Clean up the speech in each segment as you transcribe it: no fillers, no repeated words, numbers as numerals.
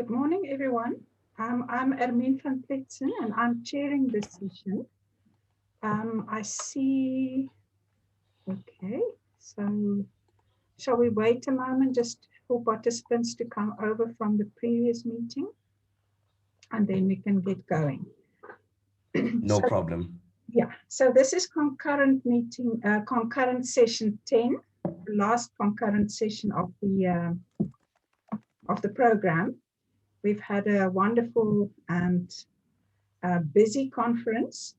Good morning, everyone. I'm Ermine van Pletsen, and I'm chairing this session. I see, okay, so shall we wait a moment just for participants to come over from the previous meeting, and then we can get going. No problem. Yeah, so this is concurrent meeting, concurrent session 10, the last concurrent session of the program. We've had a wonderful and busy conference.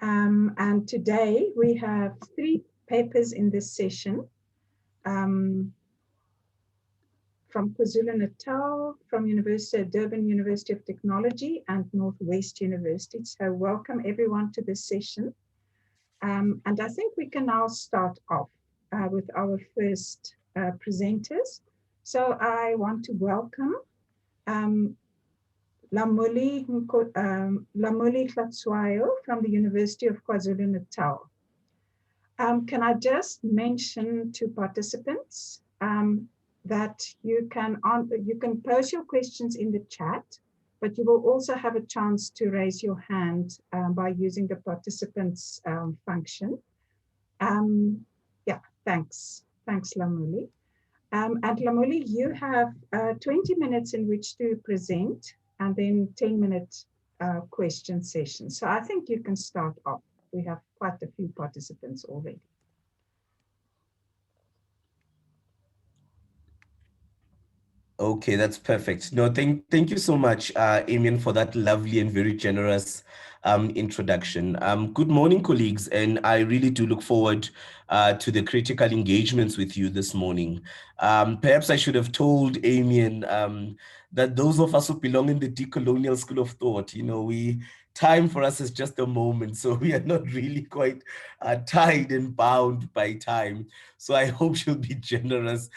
And today we have 3 papers in this session from KwaZulu-Natal, from Durban University of Technology and Northwest University. So welcome everyone to this session. And I think we can now start off with our first presenters. So I want to welcome Mlamuli Hlatshwayo from the University of KwaZulu-Natal. Can I just mention to participants that you can pose your questions in the chat, but you will also have a chance to raise your hand by using the participants function. Yeah, thanks. Thanks, Mlamuli. And Mlamuli, you have 20 minutes in which to present, and then 10-minute question session. So I think you can start off. We have quite a few participants already. Okay, that's perfect. No, thank you so much, Emmanuel, for that lovely and very generous introduction. Good morning, colleagues, and I really do look forward to the critical engagements with you this morning. Perhaps I should have told Emmanuel that those of us who belong in the decolonial school of thought, time for us is just a moment, so we are not really quite tied and bound by time. So I hope she'll be generous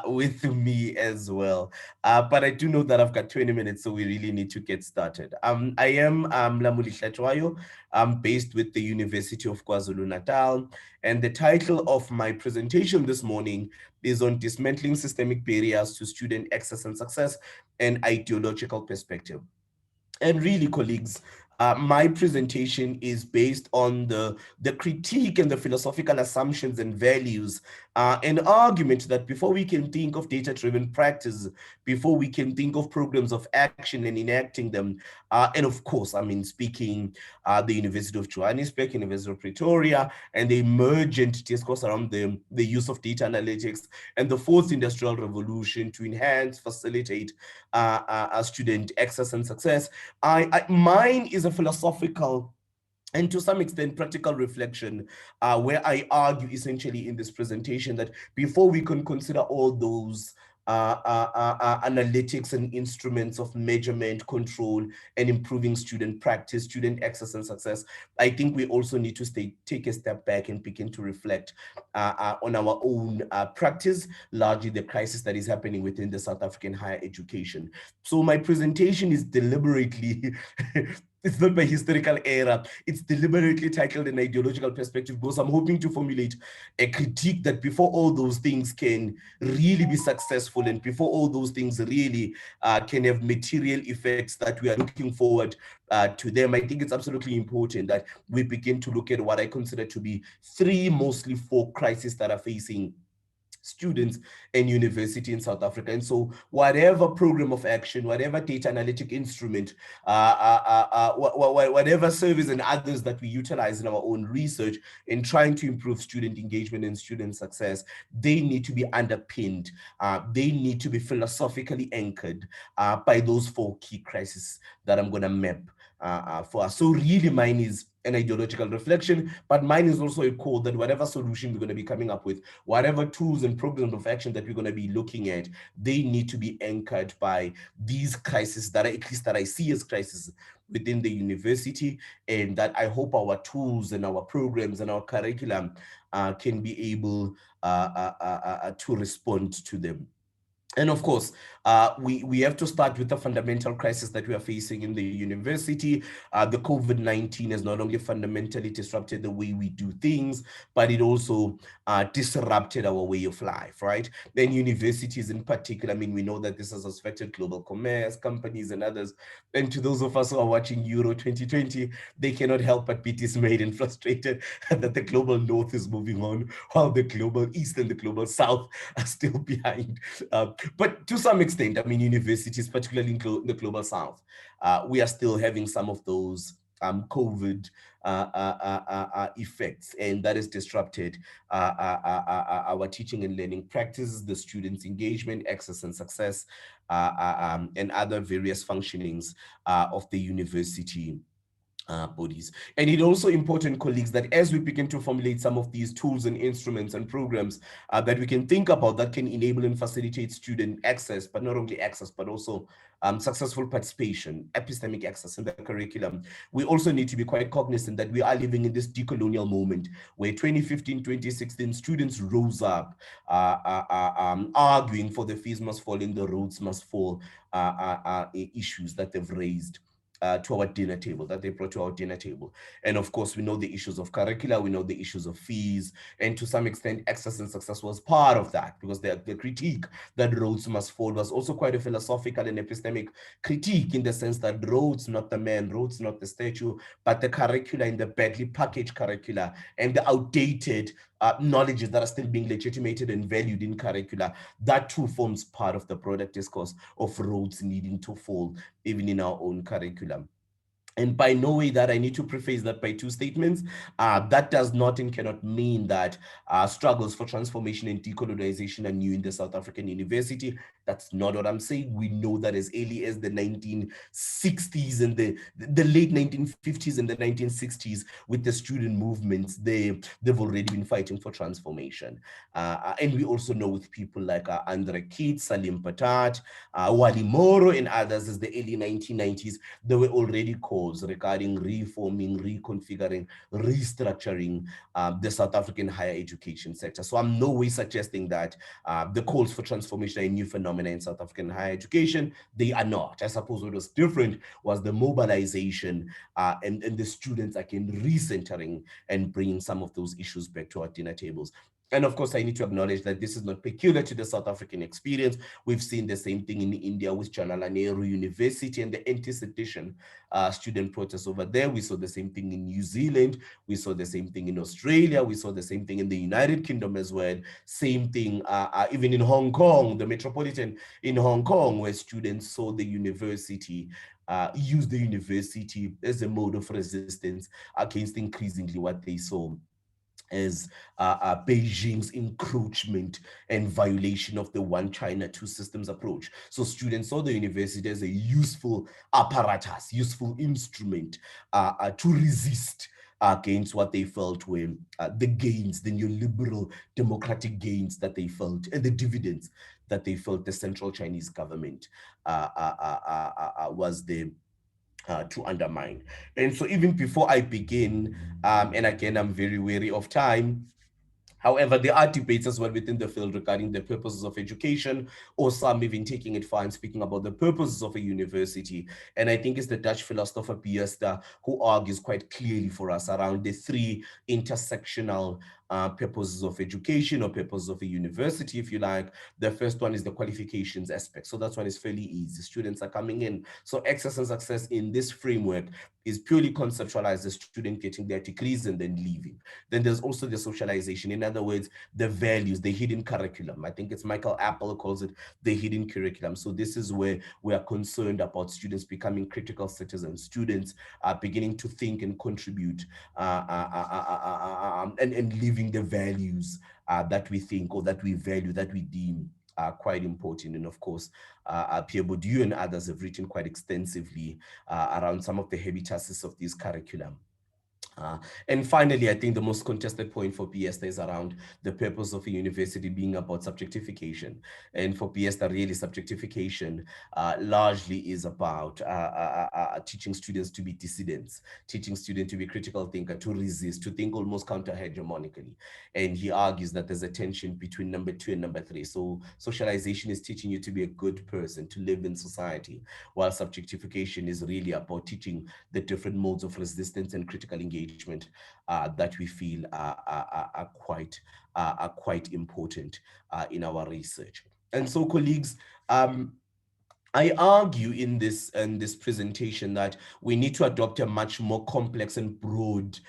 with me as well. But I do know that I've got 20 minutes, so we really need to get started. I am Mlamuli Hlatshwayo. I'm based with the University of KwaZulu-Natal, and the title of my presentation this morning is on dismantling systemic barriers to student access and success and ideological perspective. And really, colleagues, my presentation is based on the critique and the philosophical assumptions and values, an argument that before we can think of data-driven practice, before we can think of programs of action and enacting them, and of course, speaking the University of Johannesburg, University of Pretoria, and the emergent discourse around the use of data analytics and the fourth industrial revolution to enhance, facilitate student access and success. Mine is a philosophical and to some extent practical reflection where I argue essentially in this presentation that before we can consider all those analytics and instruments of measurement, control, and improving student practice, student access and success, I think we also need to take a step back and begin to reflect on our own practice, largely the crisis that is happening within the South African higher education. So my presentation is deliberately it's not by historical error. It's deliberately titled an ideological perspective because I'm hoping to formulate a critique that before all those things can really be successful and before all those things really can have material effects that we are looking forward to them, I think it's absolutely important that we begin to look at what I consider to be mostly four crises that are facing students and university in South Africa. And so whatever program of action, whatever data analytic instrument, whatever service and others that we utilize in our own research in trying to improve student engagement and student success, they need to be underpinned. They need to be philosophically anchored by those four key crises that I'm going to map for us. So really mine is an ideological reflection, but mine is also a call that whatever solution we're going to be coming up with, whatever tools and programs of action that we're going to be looking at, they need to be anchored by these crises that at least that I see as crises within the university, and that I hope our tools and our programs and our curriculum can be able to respond to them. And of course, we have to start with the fundamental crisis that we are facing in the university. The COVID-19 has not only fundamentally disrupted the way we do things, but it also disrupted our way of life, right? Then universities in particular, I mean, we know that this has affected global commerce, companies and others. And to those of us who are watching Euro 2020, they cannot help but be dismayed and frustrated that the global north is moving on, while the global east and the global south are still behind. But to some extent, I mean, universities, particularly in the global south, we are still having some of those COVID effects, and that has disrupted our teaching and learning practices, the students' engagement, access and success, and other various functionings of the university bodies. And it's also important, colleagues, that as we begin to formulate some of these tools and instruments and programs that we can think about that can enable and facilitate student access, but not only access, but also successful participation, epistemic access in the curriculum, we also need to be quite cognizant that we are living in this decolonial moment where 2015, 2016 students rose up arguing for the fees must fall and the roads must fall issues that they've raised to our dinner table, that they brought to our dinner table. And of course, we know the issues of curricula, we know the issues of fees, and to some extent, access and success was part of that, because the critique that roads must fall was also quite a philosophical and epistemic critique, in the sense that roads, not the man, roads, not the statue, but the curricula and the badly packaged curricula and the outdated knowledges that are still being legitimated and valued in curricula, that too forms part of the broader discourse of roads needing to fall, even in our own curriculum. And by no way that I need to preface that by two statements. That does not and cannot mean that struggles for transformation and decolonization are new in the South African university. That's not what I'm saying. We know that as early as the 1960s and the late 1950s and the 1960s, with the student movements, they've already been fighting for transformation. And we also know with people like Andre Keats, Salim Patat, Wali Moro, and others, as the early 1990s, there were already calls regarding reforming, reconfiguring, restructuring the South African higher education sector. So I'm no way suggesting that the calls for transformation are a new phenomenon in South African higher education. They are not. I suppose what was different was the mobilization and the students again recentering and bringing some of those issues back to our dinner tables. And of course, I need to acknowledge that this is not peculiar to the South African experience. We've seen the same thing in India with Jawaharlal Nehru University and the anti-sedition student protests over there. We saw the same thing in New Zealand. We saw the same thing in Australia. We saw the same thing in the United Kingdom as well. Same thing even in Hong Kong, the metropolitan in Hong Kong, where students saw the university use the university as a mode of resistance against increasingly what they saw as Beijing's encroachment and violation of the one China, two systems approach. So students saw the university as a useful apparatus, useful instrument to resist against what they felt were the gains, the neoliberal democratic gains that they felt, and the dividends that they felt the central Chinese government was there to undermine. And so even before I begin, and again, I'm very wary of time, however, there are debates as well within the field regarding the purposes of education, or some even taking it far and speaking about the purposes of a university. And I think it's the Dutch philosopher Bierster who argues quite clearly for us around the three intersectional purposes of education, or purposes of a university, if you like. The first one is the qualifications aspect. So that one is fairly easy. Students are coming in. So access and success in this framework is purely conceptualized as student getting their degrees and then leaving. Then there's also the socialization. In other words, the values, the hidden curriculum. I think it's Michael Apple calls it the hidden curriculum. So this is where we are concerned about students becoming critical citizens, students beginning to think and contribute and living the values that we think or that we value, that we deem quite important. And of course, Pierre Bourdieu and others have written quite extensively around some of the habituses of this curriculum. And finally, I think the most contested point for Piesta is around the purpose of a university being about subjectification. And for Piesta, really, subjectification largely is about teaching students to be dissidents, teaching students to be critical thinker, to resist, to think almost counter-hegemonically. And he argues that there's a tension between number 2 and number 3. So socialization is teaching you to be a good person, to live in society, while subjectification is really about teaching the different modes of resistance and critical engagement that we feel are quite important in our research. And so, colleagues, I argue in this presentation that we need to adopt a much more complex and broad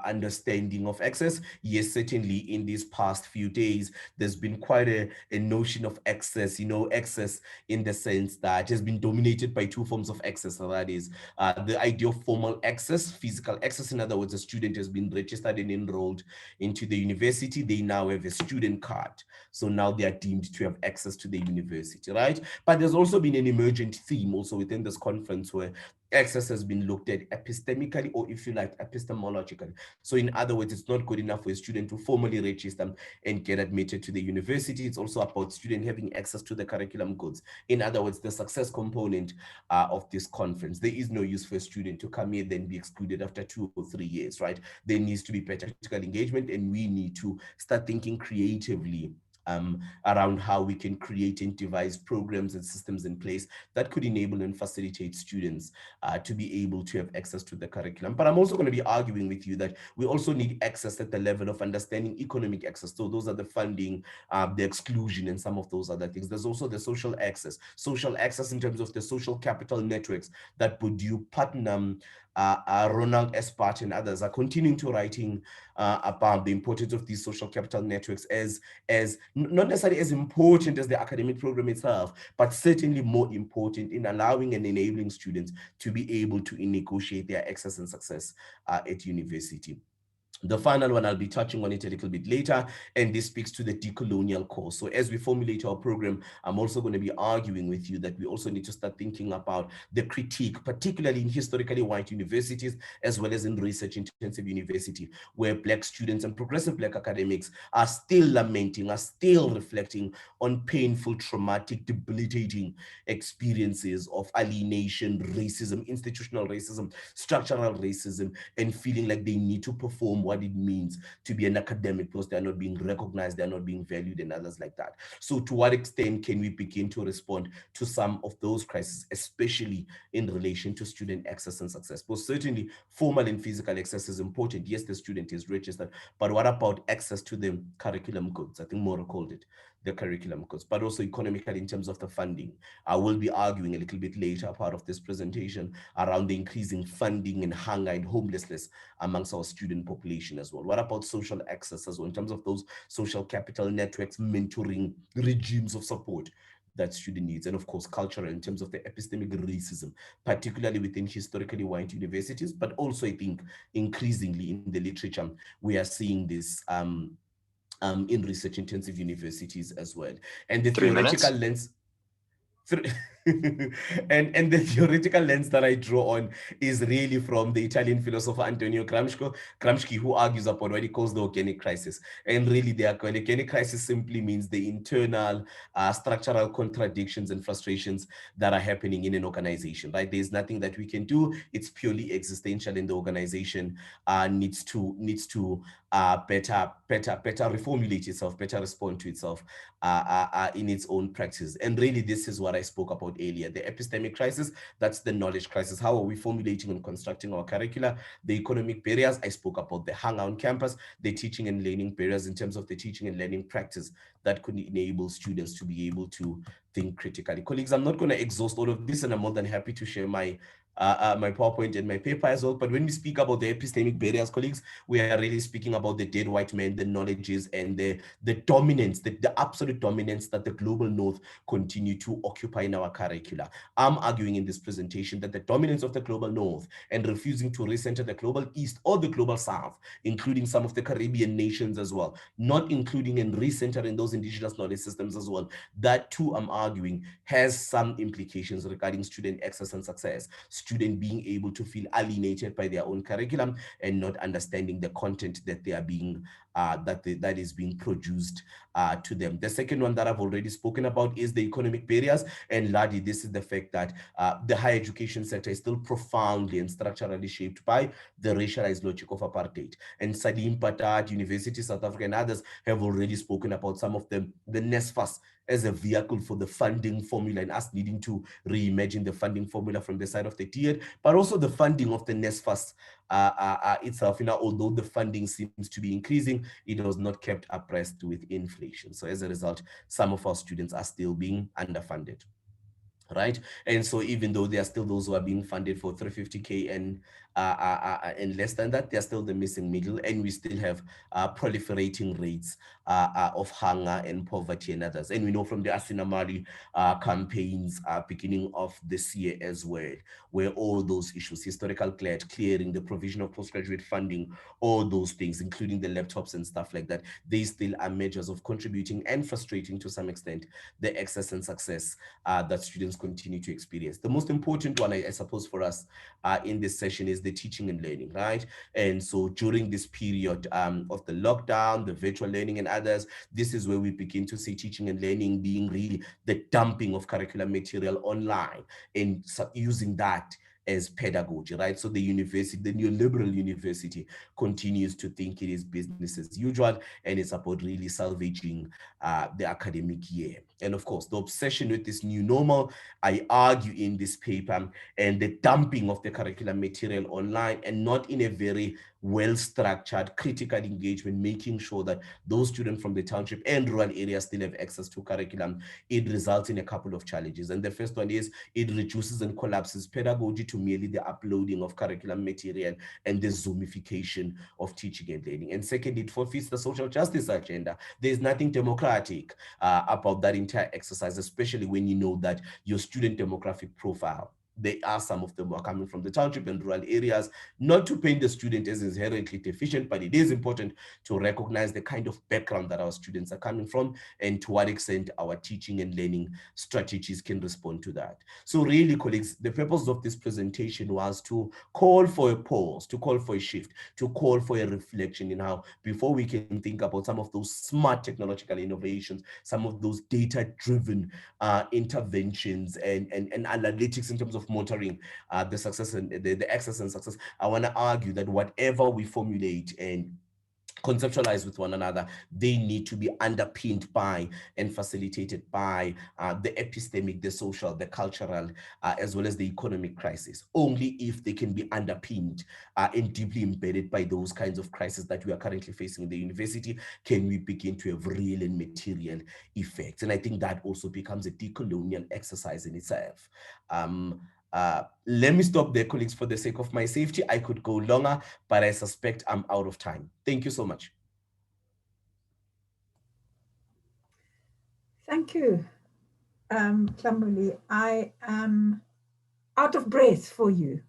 understanding of access. Yes, certainly in these past few days, there's been quite a notion of access, access in the sense that has been dominated by two forms of access. So that is the idea of formal access, physical access. In other words, a student has been registered and enrolled into the university. They now have a student card. So now they are deemed to have access to the university, right? But there's also been an emergent theme also within this conference where access has been looked at epistemically, or if you like, epistemologically. So in other words, it's not good enough for a student to formally register and get admitted to the university. It's also about student having access to the curriculum goods. In other words, the success component of this conference. There is no use for a student to come here then be excluded after 2 or 3 years, right? There needs to be better critical engagement, and we need to start thinking creatively around how we can create and devise programs and systems in place that could enable and facilitate students to be able to have access to the curriculum. But I'm also going to be arguing with you that we also need access at the level of understanding economic access. So those are the funding, the exclusion, and some of those other things. There's also the social access in terms of the social capital networks that Bourdieu, Putnam, Ronald Espart and others are continuing to writing about the importance of these social capital networks as not necessarily as important as the academic program itself, but certainly more important in allowing and enabling students to be able to negotiate their access and success at university. The final one, I'll be touching on it a little bit later, and this speaks to the decolonial cause. So as we formulate our program, I'm also going to be arguing with you that we also need to start thinking about the critique, particularly in historically white universities, as well as in research-intensive university, where Black students and progressive Black academics are still lamenting, are still reflecting on painful, traumatic, debilitating experiences of alienation, racism, institutional racism, structural racism, and feeling like they need to perform what it means to be an academic because they're not being recognized, they're not being valued, and others like that. So to what extent can we begin to respond to some of those crises, especially in relation to student access and success? Because certainly formal and physical access is important. Yes, the student is registered, but what about access to the curriculum goods? I think Maura called it the curriculum goods, but also economically in terms of the funding. I will be arguing a little bit later, part of this presentation, around the increasing funding and hunger and homelessness amongst our student population as well. What about social access as well, in terms of those social capital networks, mentoring, regimes of support that student needs, and of course cultural in terms of the epistemic racism, particularly within historically white universities, but also I think increasingly in the literature, we are seeing this in research intensive universities as well. And the theoretical lens, and the theoretical lens that I draw on is really from the Italian philosopher Antonio Gramsci, who argues upon what he calls the organic crisis. And really the organic crisis simply means the internal structural contradictions and frustrations that are happening in an organization, right? There's nothing that we can do. It's purely existential, and the organization needs to better reformulate itself, better respond to itself in its own practice. And really, this is what I spoke about earlier, the epistemic crisis, that's the knowledge crisis. How are we formulating and constructing our curricula? The economic barriers, I spoke about the hunger on campus, the teaching and learning barriers in terms of the teaching and learning practice that could enable students to be able to think critically. Colleagues, I'm not going to exhaust all of this, and I'm more than happy to share my PowerPoint and my paper as well. But when we speak about the epistemic barriers, colleagues, we are really speaking about the dead white men, the knowledges, and the dominance, the absolute dominance that the global north continue to occupy in our curricula. I'm arguing in this presentation that the dominance of the global north and refusing to recenter the global east or the global south, including some of the Caribbean nations as well, not including and recentering those indigenous knowledge systems as well, that too, I'm arguing, has some implications regarding student access and success. student being able to feel alienated by their own curriculum and not understanding the content that they are being that is being produced to them. The second one that I've already spoken about is the economic barriers, and largely this is the fact that the higher education sector is still profoundly and structurally shaped by the racialized logic of apartheid. And Salim Patat, University of South Africa, and others have already spoken about some of them, the NSFAS as a vehicle for the funding formula, and us needing to reimagine the funding formula from the side of the tier, but also the funding of the NSFAS itself. Although the funding seems to be increasing, it was not kept abreast with inflation. So as a result, some of our students are still being underfunded. Right, and so even though there are still those who are being funded for 350K and less than that, they're still the missing middle, and we still have proliferating rates of hunger and poverty and others. And we know from the Asinamali campaigns beginning of this year as well, where all those issues, historical clearing, the provision of postgraduate funding, all those things, including the laptops and stuff like that, they still are measures of contributing and frustrating to some extent the access and success that students continue to experience. The most important one, I suppose, for us in this session is the teaching and learning, right? And so during this period of the lockdown, the virtual learning and others, this is where we begin to see teaching and learning being really the dumping of curriculum material online and using that as pedagogy, right? So the university, the neoliberal university, continues to think it is business as usual, and it's about really salvaging the academic year. And of course, the obsession with this new normal, I argue in this paper, and the dumping of the curriculum material online, and not in a very well-structured critical engagement, making sure that those students from the township and rural areas still have access to curriculum, it results in a couple of challenges. And the first one is it reduces and collapses pedagogy to merely the uploading of curriculum material and the Zoomification of teaching and learning. And second, it forfeits the social justice agenda. There's nothing democratic about that entire exercise, especially when you know that your student demographic profile, they are, some of them are coming from the township and rural areas. Not to paint the student as inherently deficient, but it is important to recognize the kind of background that our students are coming from and to what extent our teaching and learning strategies can respond to that. So really, colleagues, the purpose of this presentation was to call for a pause, to call for a shift, to call for a reflection in how, before we can think about some of those smart technological innovations, some of those data-driven interventions and analytics in terms of monitoring the success and the access and success, I want to argue that whatever we formulate and conceptualize with one another, they need to be underpinned by and facilitated by the epistemic, the social, the cultural, as well as the economic crisis. Only if they can be underpinned and deeply embedded by those kinds of crises that we are currently facing in the university, can we begin to have real and material effects. And I think that also becomes a decolonial exercise in itself. Let me stop there, colleagues, for the sake of my safety. I could go longer, but I suspect I'm out of time. Thank you so much. Thank you, Mlamuli. I am out of breath for you.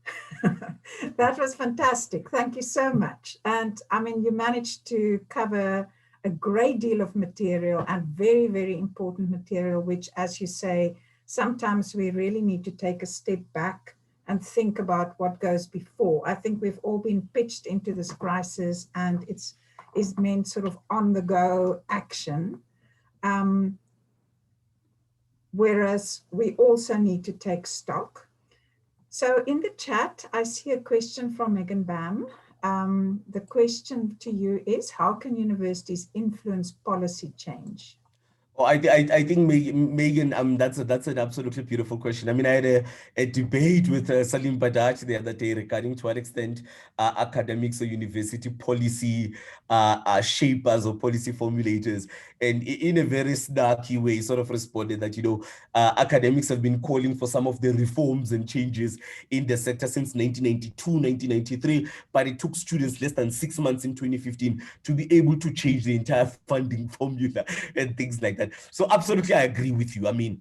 That was fantastic. Thank you so much. And I mean, you managed to cover a great deal of material, and very, very important material, which, as you say, sometimes we really need to take a step back and think about what goes before. I think we've all been pitched into this crisis, and it's meant sort of on the go action. Whereas we also need to take stock. So in the chat, I see a question from Megan Bam. The question to you is, how can universities influence policy change? Oh, I think Megan, that's an absolutely beautiful question. I mean, I had a debate with Salim Badach the other day regarding to what extent academics or university policy shapers or policy formulators, and in a very snarky way, sort of responded that, academics have been calling for some of the reforms and changes in the sector since 1992, 1993, but it took students less than 6 months in 2015 to be able to change the entire funding formula and things like that. that. So absolutely, I agree with you. I mean,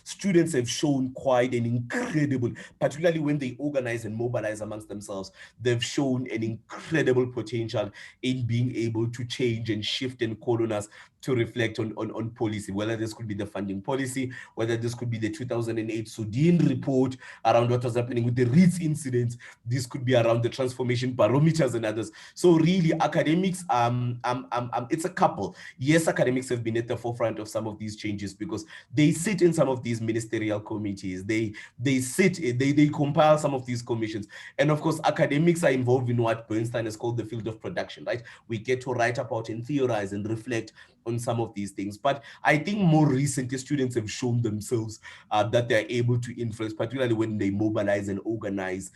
students have shown quite an incredible, particularly when they organize and mobilize amongst themselves, they've shown an incredible potential in being able to change and shift and colonize to reflect on policy, whether this could be the funding policy, whether this could be the 2008 Sudan report around what was happening with the Reeds incidents, this could be around the transformation barometers and others. So really, academics, it's a couple. Yes, academics have been at the forefront of some of these changes because they sit in some of these ministerial committees, they compile some of these commissions. And of course, academics are involved in what Bernstein has called the field of production, right? We get to write about and theorize and reflect on some of these things. But I think more recently, students have shown themselves that they're able to influence, particularly when they mobilize and organize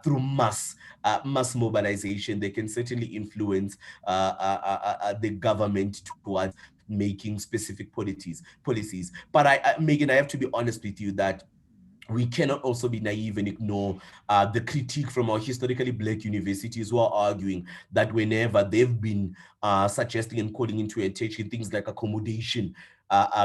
through mass mobilization. They can certainly influence the government towards making specific policies. But Megan, I have to be honest with you that we cannot also be naive and ignore the critique from our historically Black universities who are arguing that whenever they've been suggesting and calling into attention things like accommodation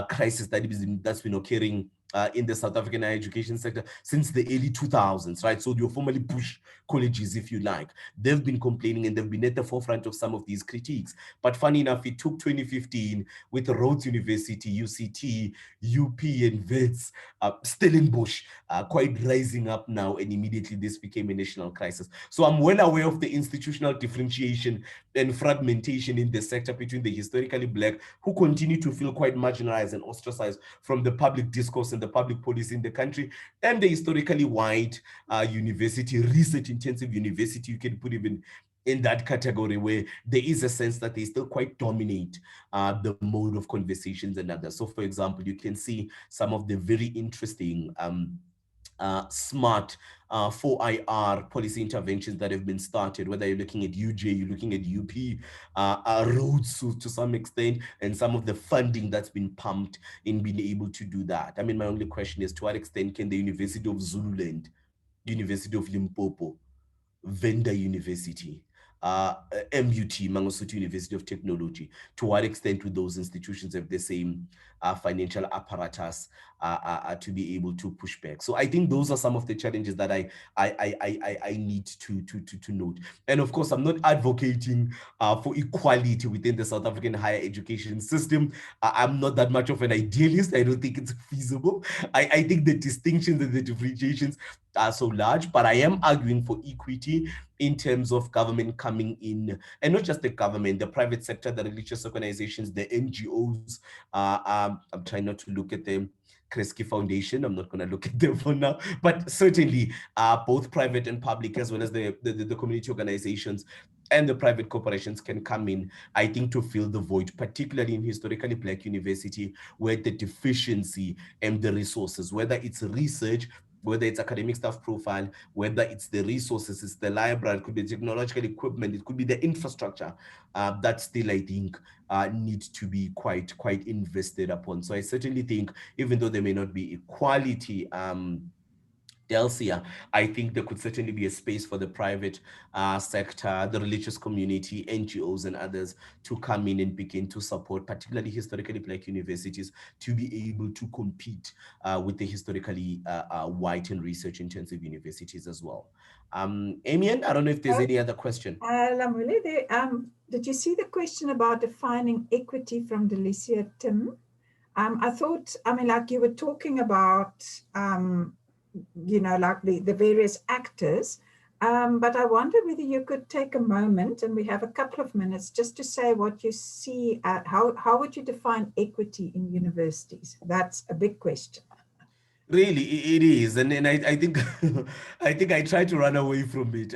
crisis that's been occurring in the South African higher education sector since the early 2000s, right? So your formerly Bush colleges, if you like, they've been complaining and they've been at the forefront of some of these critiques. But funny enough, it took 2015 with Rhodes University, UCT, UP, and Wits, Stellenbosch, quite rising up now, and immediately this became a national crisis. So I'm well aware of the institutional differentiation and fragmentation in the sector between the historically Black, who continue to feel quite marginalized and ostracized from the public discourse and the public policy in the country, and the historically white university, research-intensive university, you can put even in that category, where there is a sense that they still quite dominate the mode of conversations and others. So for example, you can see some of the very interesting smart 4IR policy interventions that have been started, whether you're looking at UJ, you're looking at UP, roads to some extent, and some of the funding that's been pumped in being able to do that. I mean, my only question is, to what extent can the University of Zululand, University of Limpopo, Venda University, MUT, Mangosuthu University of Technology, to what extent would those institutions have the same financial apparatus to be able to push back? So I think those are some of the challenges that I need to note. And of course, I'm not advocating for equality within the South African higher education system. I'm not that much of an idealist. I don't think it's feasible. I think the distinctions and the differentiations are so large, but I am arguing for equity in terms of government coming in, and not just the government, the private sector, the religious organizations, the NGOs. I'm trying not to look at them. Kresge Foundation, I'm not going to look at them for now, but certainly both private and public, as well as the community organizations and the private corporations, can come in, I think, to fill the void, particularly in historically Black university, where the deficiency and the resources, whether it's research, whether it's academic staff profile, whether it's the resources, it's the library, it could be technological equipment, it could be the infrastructure, that still, I think, needs to be quite invested upon. So I certainly think, even though there may not be equality, Delcia, I think there could certainly be a space for the private sector, the religious community, NGOs and others to come in and begin to support, particularly historically Black universities, to be able to compete with the historically white and research-intensive universities as well. Amian, I don't know if there's any other question. Mlamuli, did you see the question about defining equity from Delicia Tim? I thought, I mean, like you were talking about, you know, like the various actors, but I wonder whether you could take a moment, and we have a couple of minutes, just to say what you see, how would you define equity in universities? That's a big question. Really, it is, and I think I think I try to run away from it.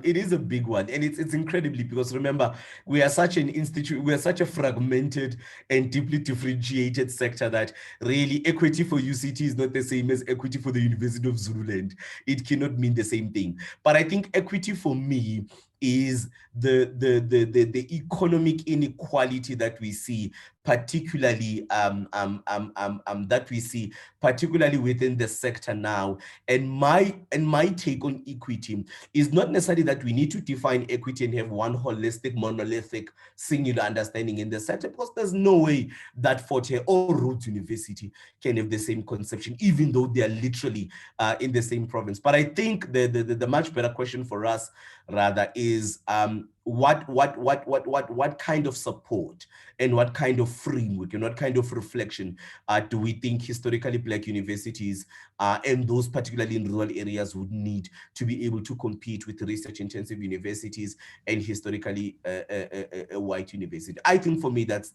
It is a big one, and it's incredibly, because remember, we are such an institute, we are such a fragmented and deeply differentiated sector that really equity for UCT is not the same as equity for the University of Zululand. It cannot mean the same thing. But I think equity for me is the economic inequality that we see, particularly particularly within the sector now. And my take on equity is not necessarily that we need to define equity and have one holistic, monolithic, singular understanding in the sector, because there's no way that Fort Hare or Rhodes University can have the same conception, even though they are literally in the same province. But I think the much better question for us rather is what kind of support and what kind of framework and what kind of reflection do we think historically Black universities and those particularly in rural areas would need to be able to compete with research-intensive universities and historically white universities? I think for me that's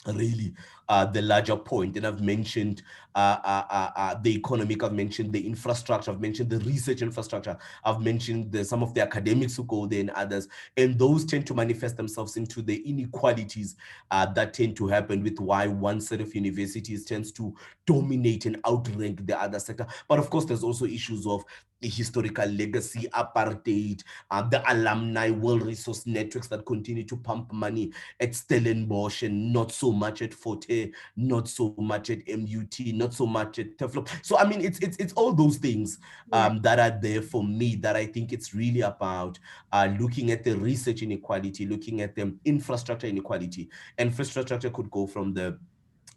really the larger point. And I've mentioned the economic, I've mentioned the infrastructure, I've mentioned the research infrastructure, I've mentioned some of the academics who go there and others, and those tend to manifest themselves into the inequalities that tend to happen with why one set of universities tends to dominate and outrank the other sector. But of course, there's also issues of the historical legacy, apartheid, the alumni, world resource networks that continue to pump money at Stellenbosch and not so much at Fort Hare, not so much at MUT, not so much at Teflon. So I mean, it's all those things that are there for me, that I think it's really about looking at the research inequality, looking at the infrastructure inequality. Infrastructure could go from the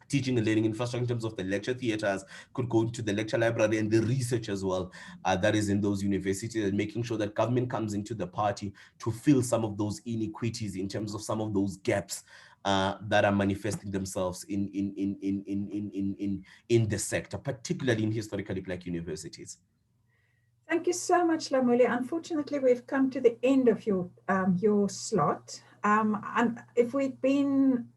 teaching and learning infrastructure in terms of the lecture theaters, could go into the lecture library and the research as well that is in those universities, and making sure that government comes into the party to fill some of those inequities in terms of some of those gaps that are manifesting themselves in the sector, particularly in historically Black universities. Thank you so much, Mlamuli. Unfortunately, we've come to the end of your slot. And if we'd been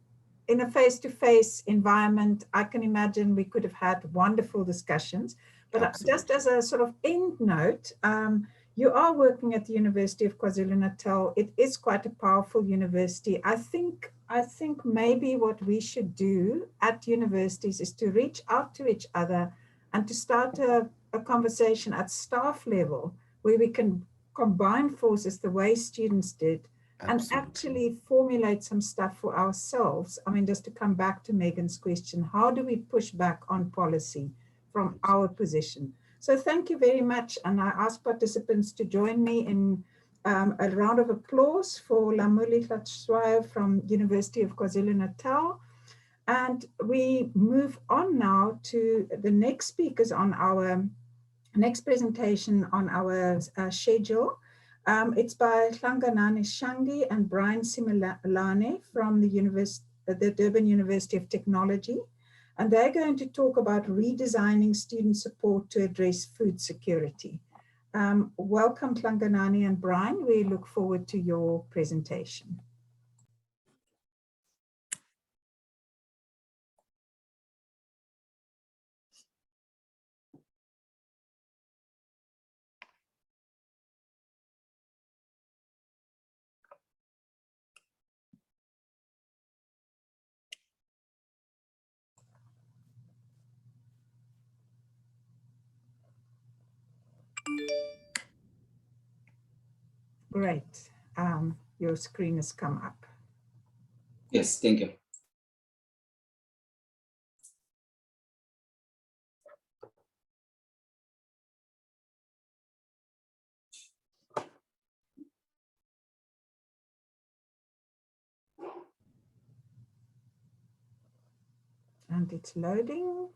in a face-to-face environment, I can imagine we could have had wonderful discussions. But absolutely, just as a sort of end note, you are working at the University of KwaZulu-Natal. It is quite a powerful university. I think maybe what we should do at universities is to reach out to each other and to start a conversation at staff level where we can combine forces the way students did. Absolutely. And actually formulate some stuff for ourselves. I mean, just to come back to Megan's question, how do we push back on policy from our position? So thank you very much. And I ask participants to join me in a round of applause for Mlamuli Hlatshwayo from University of KwaZulu-Natal. And we move on now to the next speakers on our next presentation on our schedule. It's by Hlanganani Shange and Brian Simelane from the Durban University of Technology. And they're going to talk about redesigning student support to address food security. Welcome, Hlanganani and Brian. We look forward to your presentation. Great. Your screen has come up. Yes, thank you. And it's loading.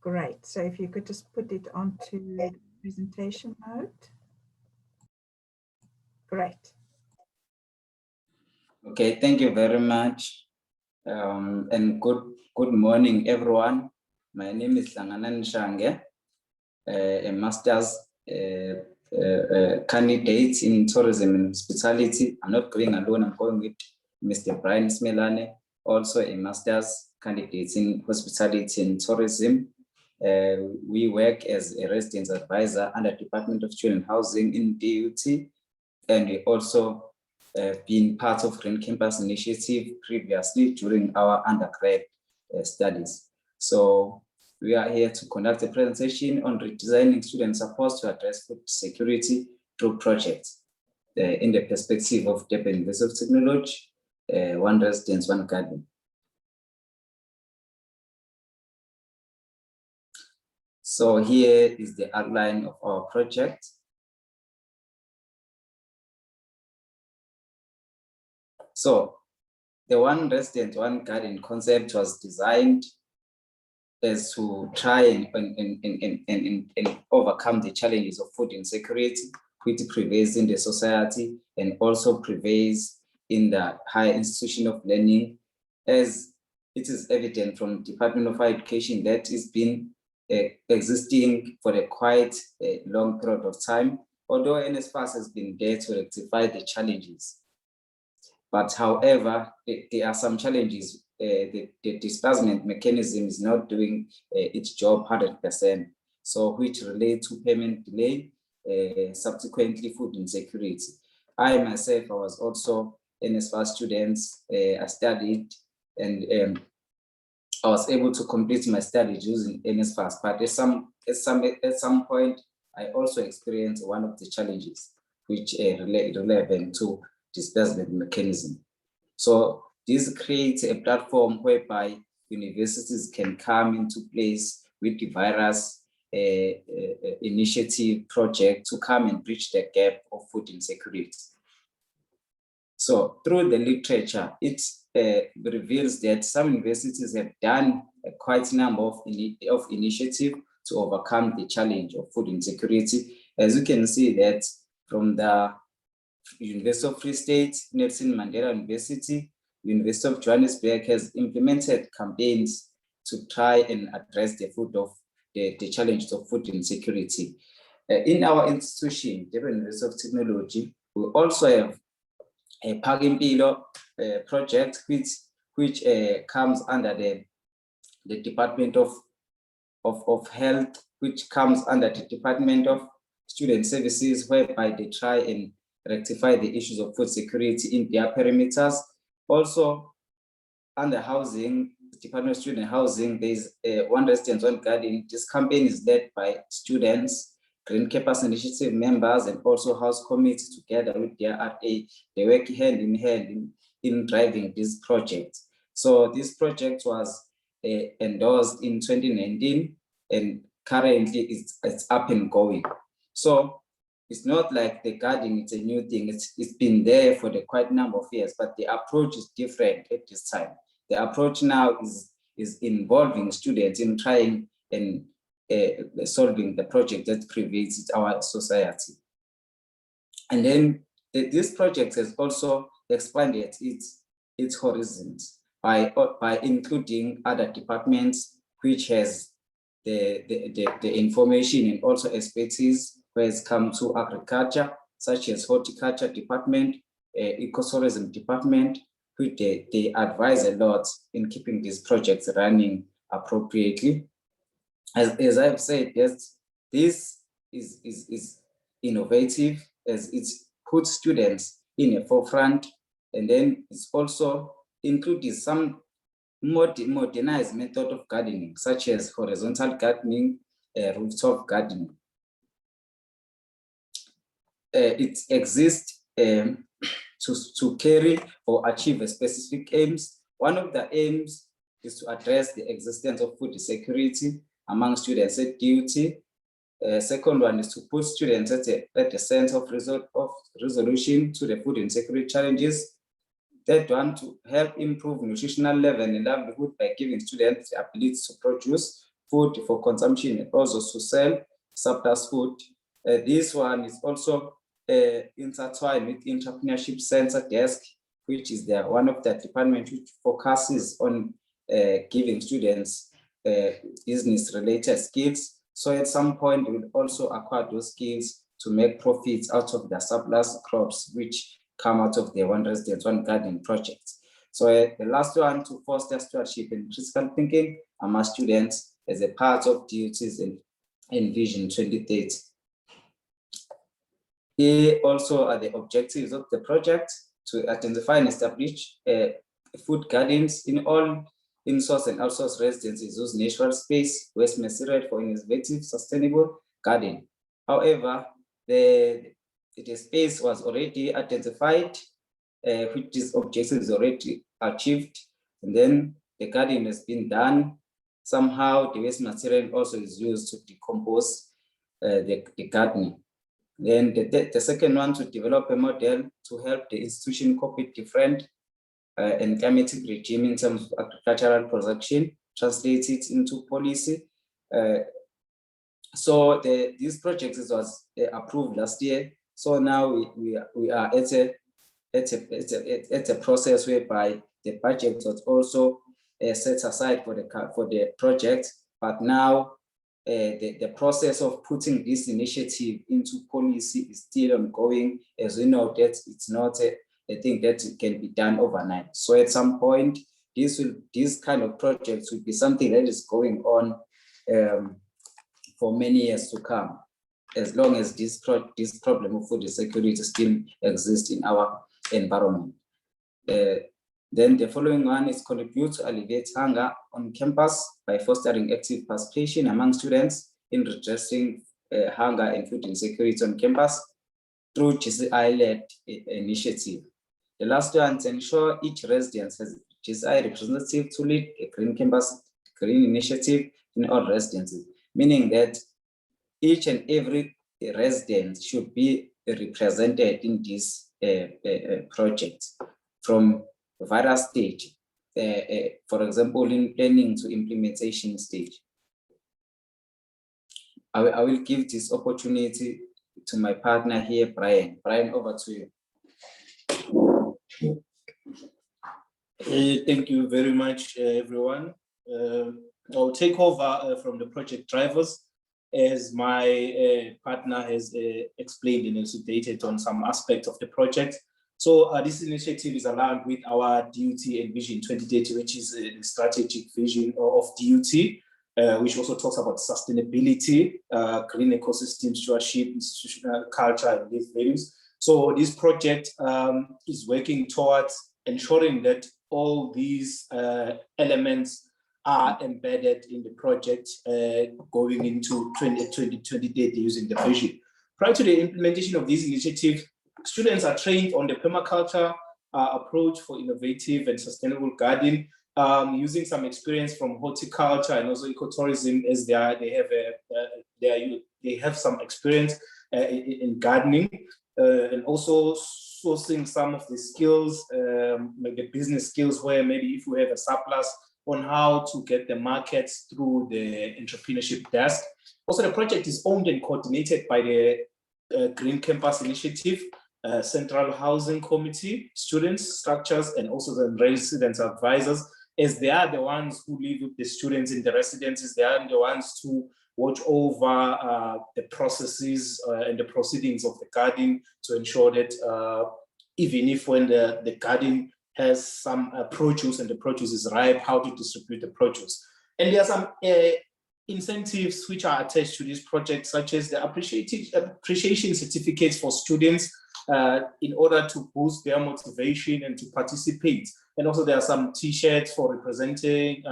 Great. So if you could just put it onto the presentation mode. Great. Okay, thank you very much. And good morning, everyone. My name is Hlanganani Shange, a master's candidate in tourism and hospitality. I'm not going alone, I'm going with Mr. Brian Simelane, also a master's candidate in hospitality and tourism. We work as a residence advisor under Department of Children Housing in DUT, and we also been part of Green Campus Initiative previously during our undergrad studies. So we are here to conduct a presentation on redesigning student support to address food security through projects in the perspective of Durban University of Technology, one residence, one garden. So here is the outline of our project. So the one resident, one garden concept was designed as to try and overcome the challenges of food insecurity, which prevails in the society and also prevails in the higher institution of learning, as it is evident from the Department of Higher Education that it's been existing for a quite long period of time, although NSFAS has been there to rectify the challenges. But however, there are some challenges. The disbursement mechanism is not doing its job 100%, so which relate to payment delay, subsequently food insecurity. I myself, I was also NSFAS students. I studied and I was able to complete my studies using NSFAS, but at some point, I also experienced one of the challenges which relevant to disbursement mechanism. So this creates a platform whereby universities can come into place with the various initiative project to come and bridge the gap of food insecurity. So through the literature, it reveals that some universities have done quite a number of initiatives to overcome the challenge of food insecurity. As you can see that from the University of Free State, Nelson Mandela University, University of Johannesburg has implemented campaigns to try and address the challenges of food insecurity. In our institution, Durban University of Technology, we also have a Pagimpilo project which comes under the Department of Health, which comes under the Department of Student Services, whereby they try and rectify the issues of food security in their perimeters. Also, under housing, the Department of Student Housing, there's one residence, one garden. This campaign is led by students, Green Campus Initiative members, and also house committees together with their RA. They work hand in hand in driving this project. So this project was endorsed in 2019, and currently it's up and going. So it's not like the garden, it's a new thing. It's been there for quite a number of years, but the approach is different at this time. The approach now is involving students in trying and solving the project that prevails in our society. And then this project has also expanded its horizons by including other departments which has the information and also expertise when it comes to agriculture, such as horticulture department, ecotourism department, which they advise a lot in keeping these projects running appropriately. As I've said, yes, this is innovative as it puts students in a forefront, and then it's also included some modernized method of gardening, such as horizontal gardening, rooftop gardening. It exists to carry or achieve a specific aims. One of the aims is to address the existence of food insecurity among students at duty. Second one is to put students at the center of resolution to the food insecurity challenges. Third one, to help improve nutritional level and livelihood by giving students the ability to produce food for consumption and also to sell surplus food. This one is also intertwined with entrepreneurship center desk, which is one of the departments which focuses on giving students business-related skills. So at some point, we'll also acquire those skills to make profits out of the surplus crops, which come out of the One Residence, One Garden project. So the last one, to foster stewardship and critical thinking among students as a part of duties in Vision 2030. Here also are the objectives of the project: to identify and establish food gardens in all in-source and outsource residences, use natural space, waste material for innovative, sustainable garden. However, the the space was already identified, which this objective is already achieved, and then the garden has been done. Somehow the waste material also is used to decompose the gardening. Then the second one, to develop a model to help the institution cope with different and climatic regime in terms of agricultural production, translate it into policy. So this project was approved last year. So now we are at a process whereby the budget was also set aside for the project, but now the process of putting this initiative into policy is still ongoing, as we know that it's not a thing that can be done overnight. So at some point, this kind of projects will be something that is going on for many years to come, as long as this problem of food insecurity still exists in our environment. Then the following one is contribute to alleviate hunger on campus by fostering active participation among students in redressing hunger and food insecurity on campus through GCI-led initiative. The last one, to ensure each resident has a GCI representative to lead a green campus green initiative in all residences, meaning that each and every resident should be represented in this project from various stage, for example, in planning to implementation stage. I will give this opportunity to my partner here, Brian. Brian, over to you. Thank you very much, everyone. I'll take over from the project drivers, as my partner has explained and elucidated on some aspects of the project. So this initiative is aligned with our DUT and Vision 2030, which is a strategic vision of DUT, which also talks about sustainability, green ecosystem stewardship, institutional culture, and these values. So this project is working towards ensuring that all these elements are embedded in the project going into 2030 using the vision. Prior to the implementation of this initiative, students are trained on the permaculture approach for innovative and sustainable gardening, using some experience from horticulture and also ecotourism, as they have some experience in gardening, and also sourcing some of the skills, like the business skills, where maybe if we have a surplus, on how to get the markets through the entrepreneurship desk. Also, the project is owned and coordinated by the Green Campus Initiative, Central Housing Committee, students, structures, and also the residence advisors, as they are the ones who live with the students in the residences. They are the ones to watch over the processes and the proceedings of the garden, to ensure that even if when the garden has some produce and the produce is ripe, how to distribute the produce. And there are some incentives which are attached to this project, such as the appreciation certificates for students in order to boost their motivation and to participate. And also there are some t-shirts for representing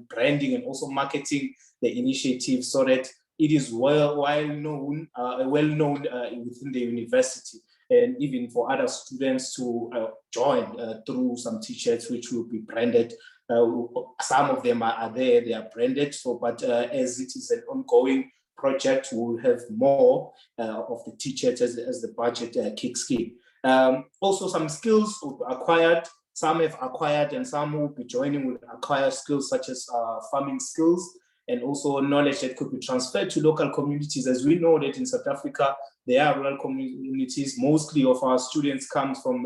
branding and also marketing the initiative, so that it is well known within the university, and even for other students to join through some t-shirts which will be branded. Some of them are there, they are branded. So, but as it is an ongoing project, we will have more of the t-shirts as the budget kicks in. Also, some skills acquired. Some have acquired, and some will be joining with acquired skills such as farming skills, and also knowledge that could be transferred to local communities. As we know that in South Africa, there are rural communities. Mostly of our students come from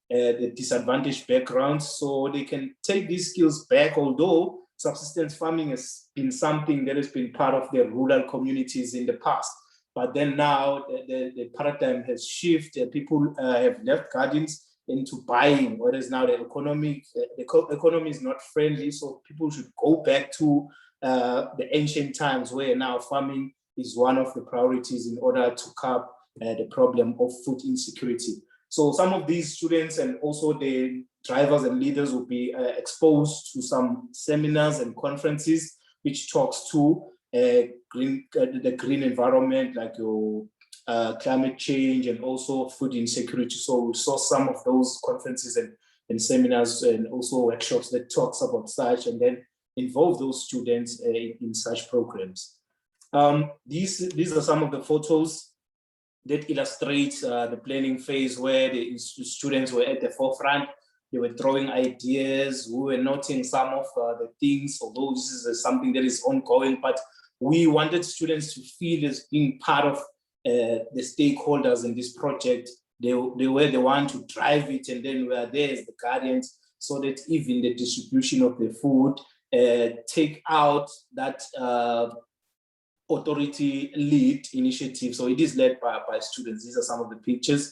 the disadvantaged backgrounds, so they can take these skills back, although subsistence farming has been something that has been part of the rural communities in the past. But then now the paradigm has shifted. People have left gardens into buying, whereas now the economy is not friendly, so people should go back to the ancient times, where now farming is one of the priorities in order to curb the problem of food insecurity. So some of these students and also the drivers and leaders will be exposed to some seminars and conferences which talks to the green environment, like your climate change, and also food insecurity. So we saw some of those conferences and seminars and also workshops that talks about such, and then involve those students in such programs. These are some of the photos that illustrate the planning phase, where the students were at the forefront. They were throwing ideas. We were noting some of the things, although this is something that is ongoing, but we wanted students to feel as being part of the stakeholders in this project. They were the one to drive it, and then we are there as the guardians, so that even the distribution of the food take out that authority lead initiative. So it is led by students. These are some of the pictures.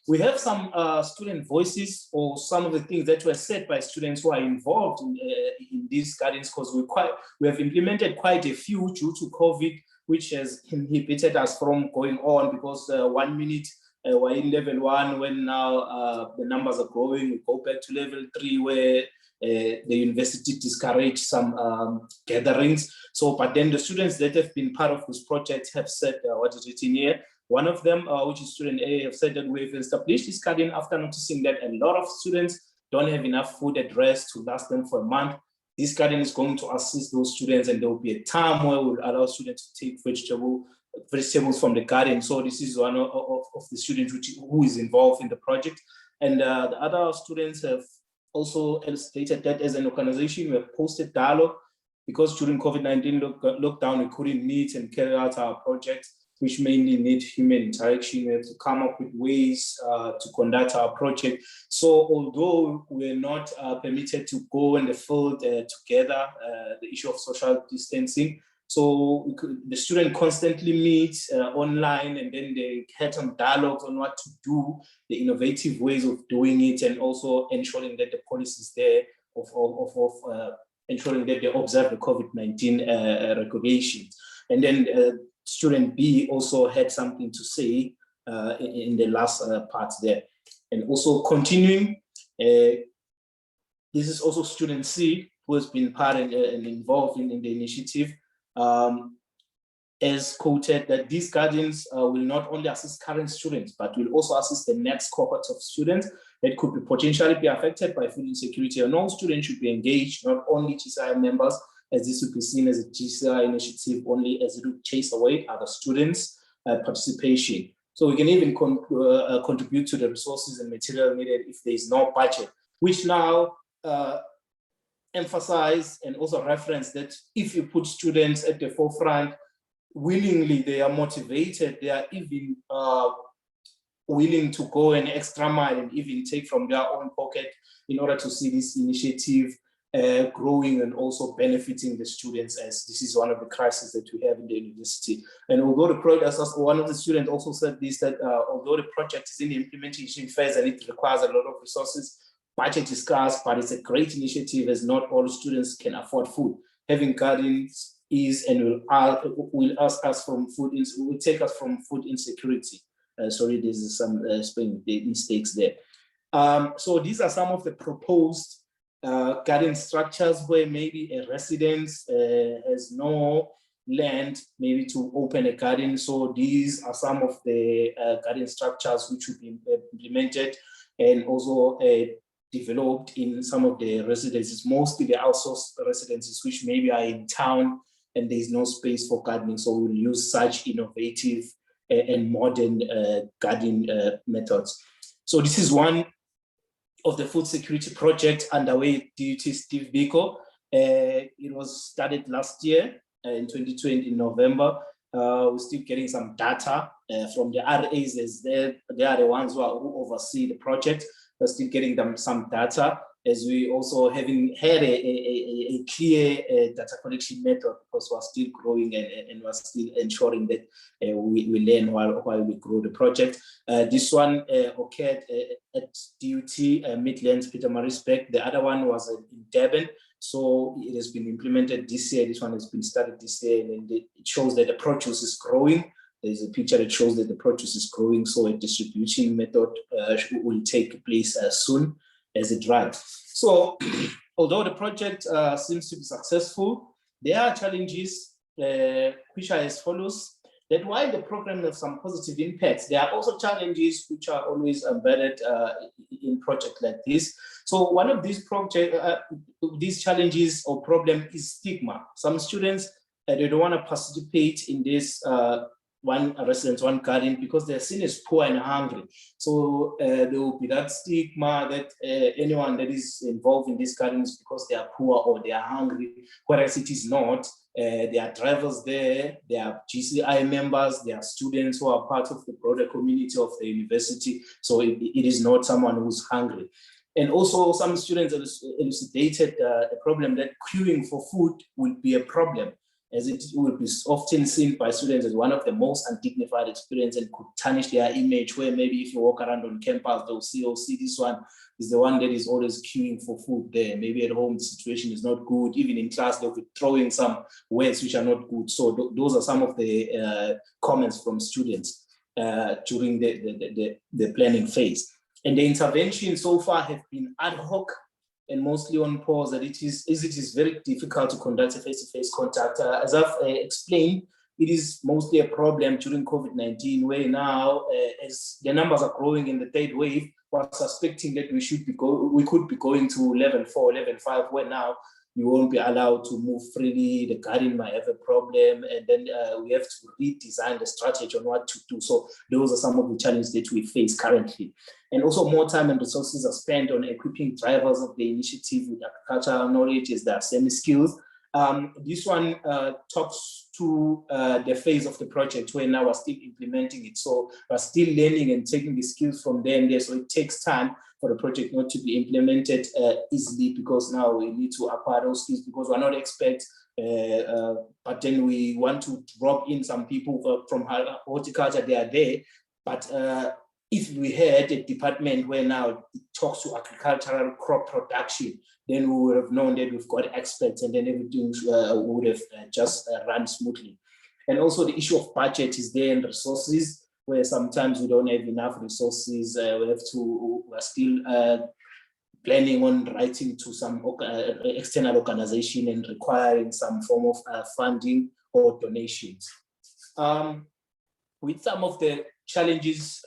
We have some student voices, or some of the things that were said by students who are involved in these guardians, because we have implemented quite a few due to COVID, which has inhibited us from going on, because 1 minute we're in level 1, when now the numbers are growing. We go back to level 3, where the university discouraged some gatherings. So, but then the students that have been part of this project have said what is written here. One of them, which is student A, have said that we've established this garden after noticing that a lot of students don't have enough food at rest to last them for a month. This garden is going to assist those students, and there will be a time where we'll allow students to take vegetables from the garden. So this is one of the students who is involved in the project. And the other students have also stated that as an organization, we have posted dialogue, because during COVID-19 lockdown, we couldn't meet and carry out our projects, which mainly need human interaction. We have to come up with ways to conduct our project. So although we're not permitted to go in the field together, the issue of social distancing, so the students constantly meet online, and then they had some dialogues on what to do, the innovative ways of doing it, and also ensuring that the policies there of ensuring that they observe the COVID-19 regulations. And then student B also had something to say in the last part there. And also continuing, this is also student C, who has been part and involved in the initiative, as quoted that these guardians will not only assist current students, but will also assist the next cohort of students that could potentially be affected by food insecurity. And all students should be engaged, not only GCI members, as this would be seen as a GCI initiative only, as it would chase away other students' participation. So we can even contribute to the resources and material needed if there is no budget, which now emphasize and also reference that if you put students at the forefront, willingly, they are motivated, they are even willing to go an extra mile and even take from their own pocket in order to see this initiative growing and also benefiting the students, as this is one of the crises that we have in the university. And although the project, as one of the students also said this, that although the project is in the implementation phase and it requires a lot of resources, budget is scarce, but it's a great initiative, as not all students can afford food. Having gardens is and will ask us from food, will take us from food insecurity. Sorry, there's some spelling mistakes there. So these are some of the proposed garden structures where maybe a residence has no land maybe to open a garden. So these are some of the garden structures which will be implemented and also developed in some of the residences, mostly the outsourced residences, which maybe are in town and there's no space for gardening. So we'll use such innovative and modern gardening methods. So this is one of the food security project underway at DUT Steve Biko. It was started last year in 2020 in November. We're still getting some data from the RAs, as they are the ones who oversee the project. We're still getting them some data, as we also having had a clear data collection method, because we're still growing and we're still ensuring that we learn while we grow the project. This one occurred at DUT Midlands, Pietermaritzburg. The other one was in Durban. So it has been implemented this year. This one has been started this year, and it shows that the produce is growing. There's a picture that shows that the produce is growing, so a distribution method will take place soon as it runs. So although the project seems to be successful, there are challenges which are as follows. that while the program has some positive impacts, there are also challenges which are always embedded in projects like this. So one of these these challenges or problem is stigma. Some students, they don't want to participate in this one residence, one garden, because they're seen as poor and hungry. So there will be that stigma that anyone that is involved in these gardens because they are poor or they are hungry, whereas it is not. There are drivers there, there are GCI members, there are students who are part of the broader community of the university. So it is not someone who's hungry. And also some students elucidated a problem that queuing for food will be a problem, as it will be often seen by students as one of the most undignified experience and could tarnish their image, where maybe if you walk around on campus, they'll see, oh, see, this one is the one that is always queuing for food there. Maybe at home, the situation is not good. Even in class, they'll be throwing some words which are not good. So those are some of the comments from students during the planning phase. And the interventions so far have been ad hoc and mostly on pause, that it is very difficult to conduct a face-to-face contact. As I've explained, it is mostly a problem during COVID-19, where now, as the numbers are growing in the third wave, we're suspecting that we could be going to level 4, level 5, where now you won't be allowed to move freely. The garden might have a problem, and then we have to redesign the strategy on what to do. So those are some of the challenges that we face currently. And also more time and resources are spent on equipping drivers of the initiative with agricultural knowledge as their semi-skills. This one talks to the phase of the project where now we're still implementing it. So we're still learning and taking the skills from there and there. So it takes time for the project not to be implemented easily, because now we need to acquire those skills, because we're not expect, but then we want to drop in some people from horticulture, they are there. But if we had a department where now it talks to agricultural crop production, then we would have known that we've got experts, and then everything would have just run smoothly. And also the issue of budget is there, and resources, where sometimes we don't have enough resources. We're still planning on writing to some external organization and requiring some form of funding or donations. With some of the challenges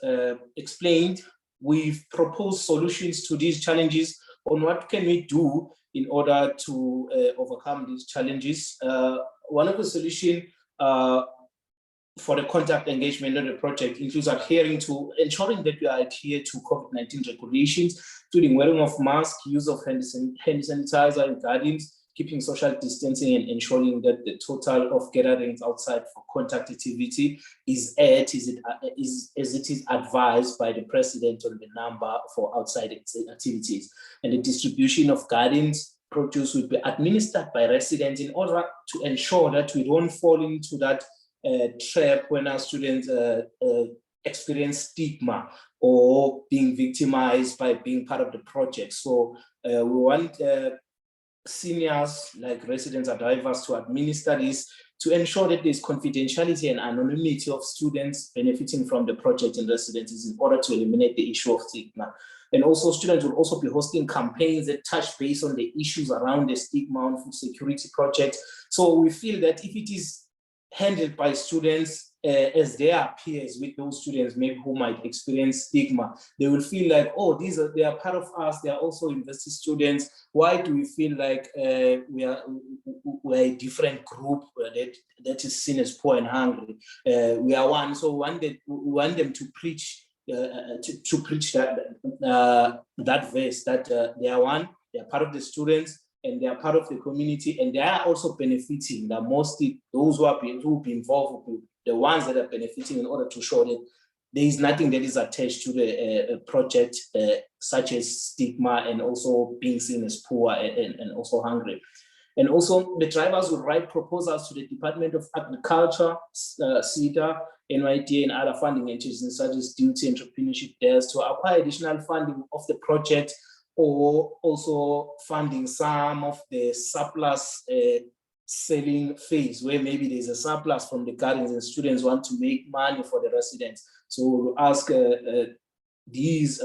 explained, we've proposed solutions to these challenges on what can we do in order to overcome these challenges. One of the solutions for the contact engagement of the project includes ensuring that we adhere to COVID-19 regulations, including wearing of masks, use of hand sanitizer in gardens, keeping social distancing, and ensuring that the total of gatherings outside for contact activity is as it is advised by the president on the number for outside activities. And the distribution of gardens produce will be administered by residents in order to ensure that we don't fall into that trap when our students experience stigma or being victimized by being part of the project. So we want seniors like residents or drivers to administer this to ensure that there's confidentiality and anonymity of students benefiting from the project and residences in order to eliminate the issue of stigma. And also students will also be hosting campaigns that touch base on the issues around the stigma on food security projects. So we feel that if it is handled by students as their peers with those students maybe who might experience stigma, they will feel like, oh, they are part of us, they are also university students. Why do we feel like we're a different group that is seen as poor and hungry? We are one. So we want them to preach that verse, that they are one, they are part of the students, and they are part of the community, and they are also benefiting. That mostly those who will be involved will be the ones that are benefiting, in order to show that there is nothing that is attached to the project, such as stigma and also being seen as poor and also hungry. And also the drivers will write proposals to the Department of Agriculture, CETA, NYDA, and other funding agencies such as Duty Entrepreneurship Desk to acquire additional funding of the project, or also funding some of the surplus selling phase, where maybe there's a surplus from the gardens and students want to make money for the residents. So we'll ask these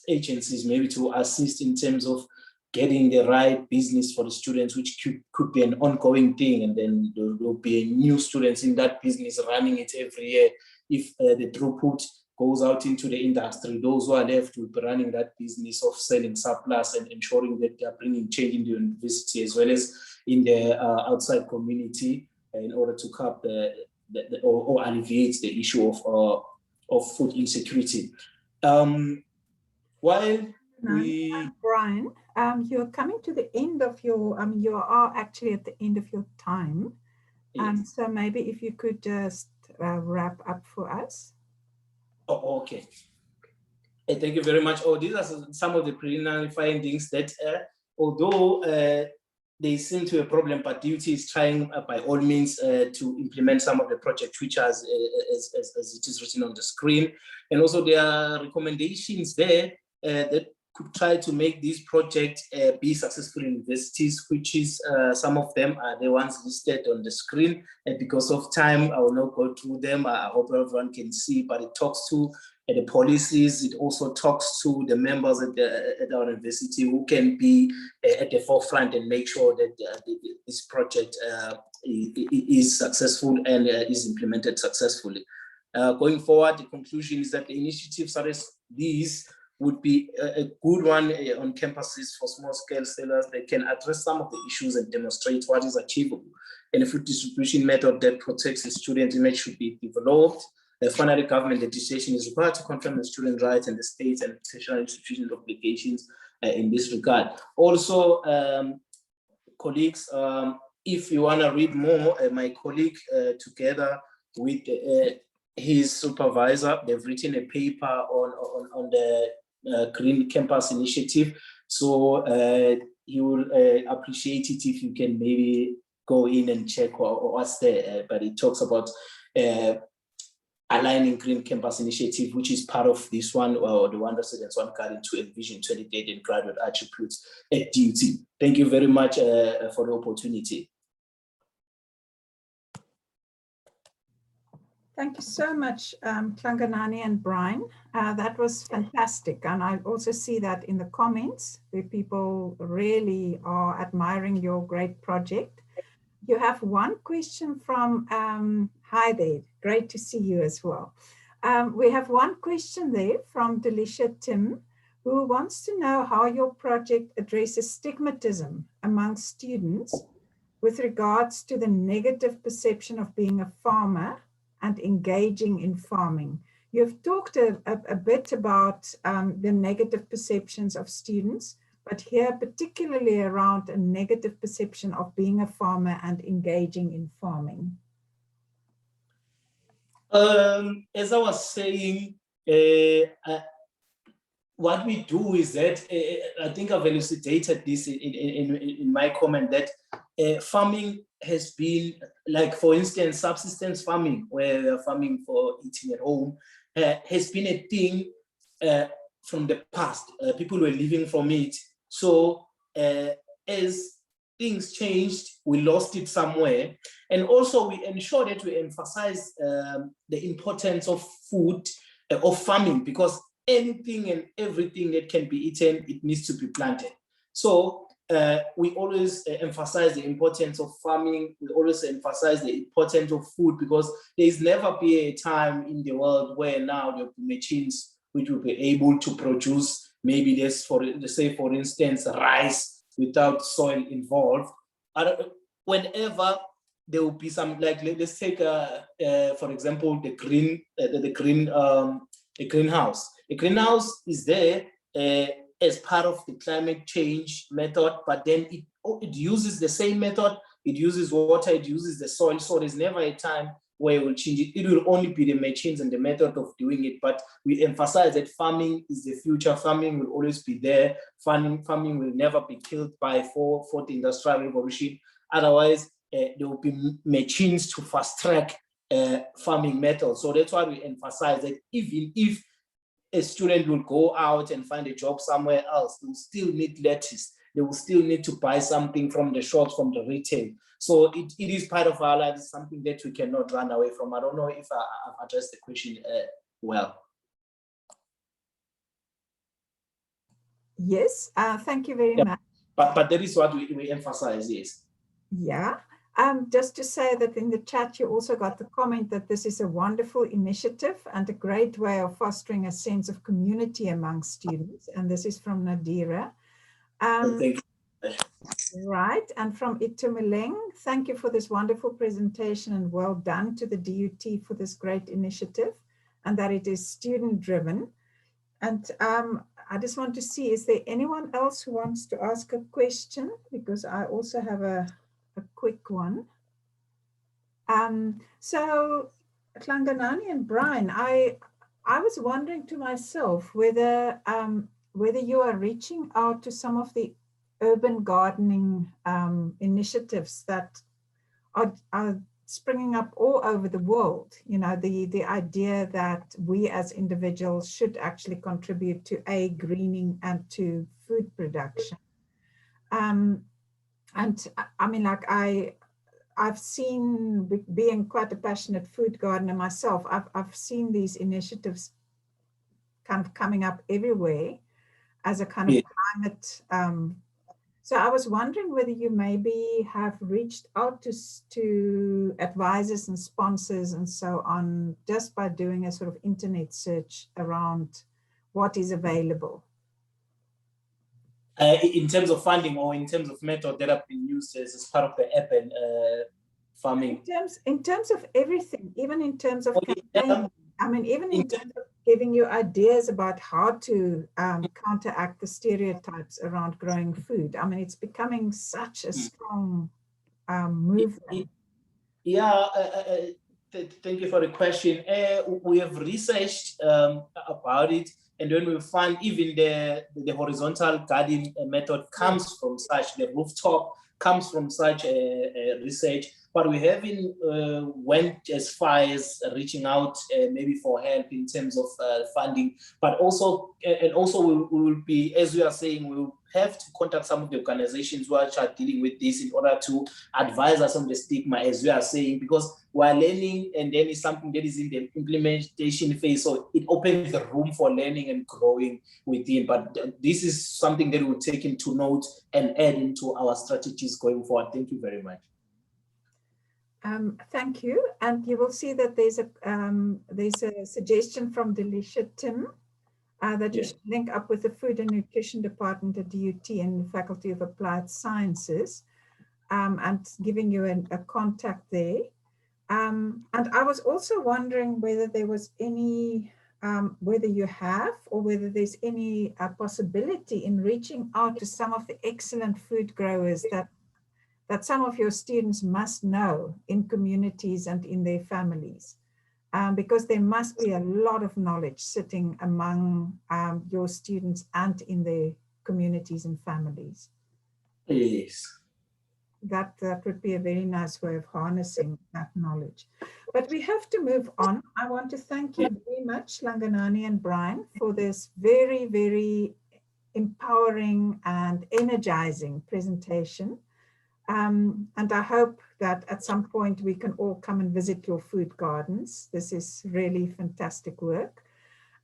agencies maybe to assist in terms of getting the right business for the students, which could be an ongoing thing, and then there will be new students in that business running it every year. If the throughput goes out into the industry, those who are left will be running that business of selling surplus and ensuring that they are bringing change in the university as well as in the outside community in order to curb or alleviate the issue of food insecurity. While Brian, you're coming to the end of your, you are actually at the end of your time. Yes. So maybe if you could just wrap up for us. Oh, okay. Thank you very much. These are some of the preliminary findings that, although they seem to be a problem, but DUT is trying by all means to implement some of the project which as it is written on the screen. And also there are recommendations there that could try to make these projects be successful in universities, which is some of them are the ones listed on the screen. And because of time, I will not go through them. I hope everyone can see, but it talks to the policies. It also talks to the members at our university who can be at the forefront and make sure that this project is successful and is implemented successfully. Going forward, the conclusion is that the initiatives such as these would be a good one on campuses for small-scale sellers that can address some of the issues and demonstrate what is achievable. And a food distribution method that protects the student image should be developed. Finally, government legislation is required to confirm the student rights and the state and national institutional obligations in this regard. Also, colleagues, if you want to read more, my colleague together with his supervisor, they've written a paper on the Green Campus Initiative. So you will appreciate it if you can maybe go in and check what's there. But it talks about aligning Green Campus Initiative, which is part of this one, or the one residence one guiding to Envision 2030 and graduate attributes at DUT. Thank you very much for the opportunity. Thank you so much, Hlanganani and Brian. That was fantastic. And I also see that in the comments where people really are admiring your great project. You have one question from, hi there, great to see you as well. We have one question there from Delisha Tim, who wants to know how your project addresses stigmatism among students with regards to the negative perception of being a farmer and engaging in farming. You've talked a bit about the negative perceptions of students, but here particularly around a negative perception of being a farmer and engaging in farming. As I was saying, what we do is that, I think I've elucidated this in my comment, that farming has been, like for instance, subsistence farming, where we are farming for eating at home, has been a thing from the past. People were living from it. So as things changed, we lost it somewhere. And also we ensure that we emphasize the importance of food, of farming, because anything and everything that can be eaten, it needs to be planted. So we always emphasize the importance of farming. We always emphasize the importance of food, because there's never be a time in the world where now there will be machines which will be able to produce maybe this, let's say for instance, rice without soil involved. Whenever there will be some, like let's take for example the greenhouse. The greenhouse is there as part of the climate change method, but then it uses the same method. It uses water, it uses the soil. So there's never a time where it will change it. It will only be the machines and the method of doing it. But we emphasize that farming is the future. Farming will always be there. Farming will never be killed by fourth industrial revolution. Otherwise, there will be machines to fast track farming methods. So that's why we emphasize that even if a student will go out and find a job somewhere else, they will still need lettuce. They will still need to buy something from the shops, from the retail. So it is part of our life. It's something that we cannot run away from. I don't know if I've addressed the question well. Yes, thank you very much. but that is what we emphasize, yes. Yeah. Just to say that in the chat, you also got the comment that this is a wonderful initiative and a great way of fostering a sense of community among students. And this is from Nadira. Thank you. Right. And from Itumeleng, thank you for this wonderful presentation and well done to the DUT for this great initiative and that it is student driven. And I just want to see, is there anyone else who wants to ask a question? Because I also have a quick one. So Hlanganani and Brian, I was wondering to myself whether you are reaching out to some of the urban gardening initiatives that are springing up all over the world. You know, the idea that we as individuals should actually contribute to greening and to food production. And I mean, like I've seen, being quite a passionate food gardener myself, I've seen these initiatives kind of coming up everywhere as a kind of climate. So I was wondering whether you maybe have reached out to advisors and sponsors and so on, just by doing a sort of internet search around what is available. In terms of funding or in terms of method that have been used as part of the urban farming? In terms of everything, even in terms of campaigning. I mean, even in terms of giving you ideas about how to counteract the stereotypes around growing food. I mean, it's becoming such a strong movement. Yeah, thank you for the question. We have researched about it. And when we find even the horizontal garden method comes from such, the rooftop comes from such research, but we haven't went as far as reaching out maybe for help in terms of funding, but also, and also we will be, as we are saying, we will have to contact some of the organizations who are dealing with this in order to advise us on the stigma, as we are saying, because we're learning and then it's something that is in the implementation phase. So it opens the room for learning and growing within. But this is something that we'll take into note and add into our strategies going forward. Thank you very much. Thank you. And you will see that there's a suggestion from Delisha Tim that you should link up with the Food and Nutrition Department at DUT and the Faculty of Applied Sciences, and giving you a contact there. And I was also wondering whether there was any, whether you have or whether there's any possibility in reaching out to some of the excellent food growers that some of your students must know in communities and in their families. Because there must be a lot of knowledge sitting among your students and in their communities and families. Yes. That would be a very nice way of harnessing that knowledge. But we have to move on. I want to thank you very much, Hlanganani and Brian, for this very, very empowering and energizing presentation. And I hope that at some point we can all come and visit your food gardens. This is really fantastic work.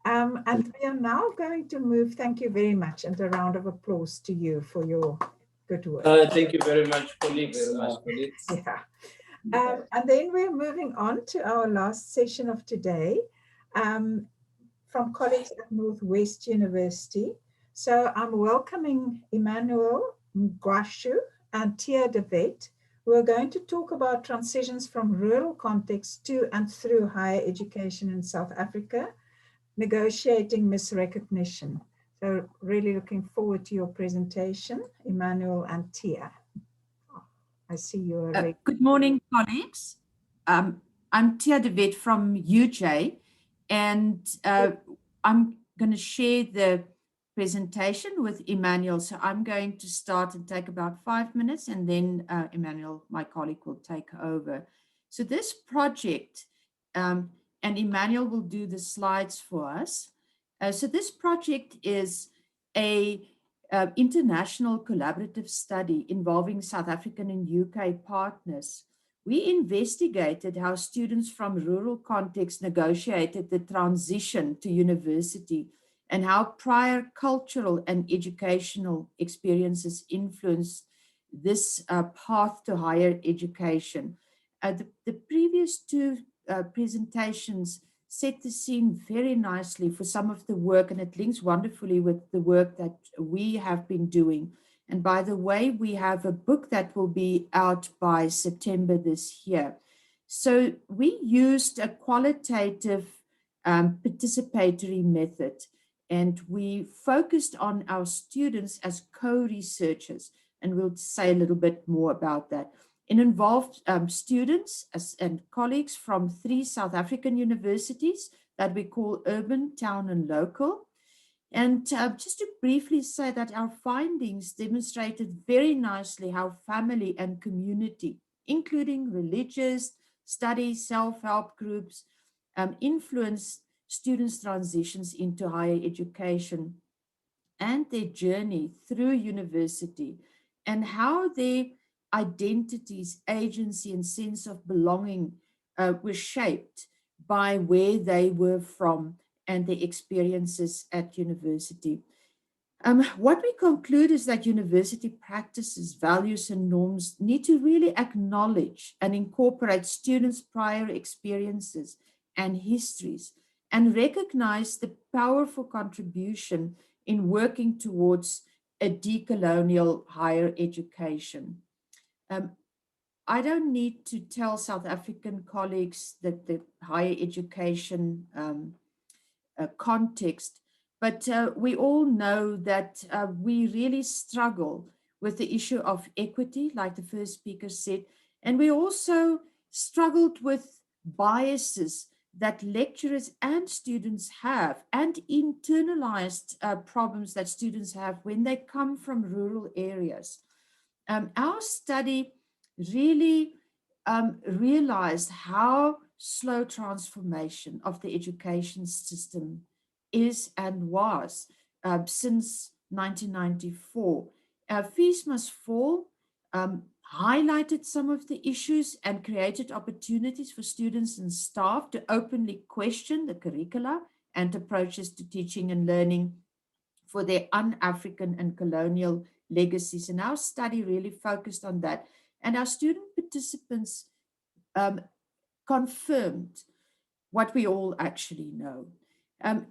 And we are now going to move, thank you very much, and a round of applause to you for your good work. Thank you very much, colleagues. Yeah. And then we're moving on to our last session of today from colleagues at Northwest University. So I'm welcoming Emmanuel, Mgqwashu, and Thea, who are going to talk about transitions from rural contexts to and through higher education in South Africa, negotiating misrecognition. So really looking forward to your presentation, Emmanuel and Thea. I see you are ready. Good morning, colleagues. I'm Thea from UJ, and I'm going to share the presentation with Emmanuel. So I'm going to start and take about 5 minutes, and then Emmanuel, my colleague, will take over. So this project, and Emmanuel will do the slides for us. So this project is a international collaborative study involving South African and UK partners. We investigated how students from rural contexts negotiated the transition to university and how prior cultural and educational experiences influence this path to higher education. The previous two presentations set the scene very nicely for some of the work, and it links wonderfully with the work that we have been doing. And by the way, we have a book that will be out by September this year. So we used a qualitative participatory method, and we focused on our students as co-researchers, and we'll say a little bit more about that. It involved students and colleagues from 3 South African universities that we call urban, town, and local. And just to briefly say that our findings demonstrated very nicely how family and community, including religious, study, self-help groups, influence students' transitions into higher education and their journey through university, and how their identities, agency, and sense of belonging were shaped by where they were from and their experiences at university. What we conclude is that university practices, values, and norms need to really acknowledge and incorporate students' prior experiences and histories, and recognize the powerful contribution in working towards a decolonial higher education. I don't need to tell South African colleagues that the higher education context, but we all know that we really struggle with the issue of equity, like the first speaker said, and we also struggled with biases that lecturers and students have, and internalized problems that students have when they come from rural areas. Our study really realized how slow transformation of the education system is and was since 1994. Fees Must Fall highlighted some of the issues and created opportunities for students and staff to openly question the curricula and approaches to teaching and learning for their un-African and colonial legacies. And our study really focused on that. And our student participants confirmed what we all actually know.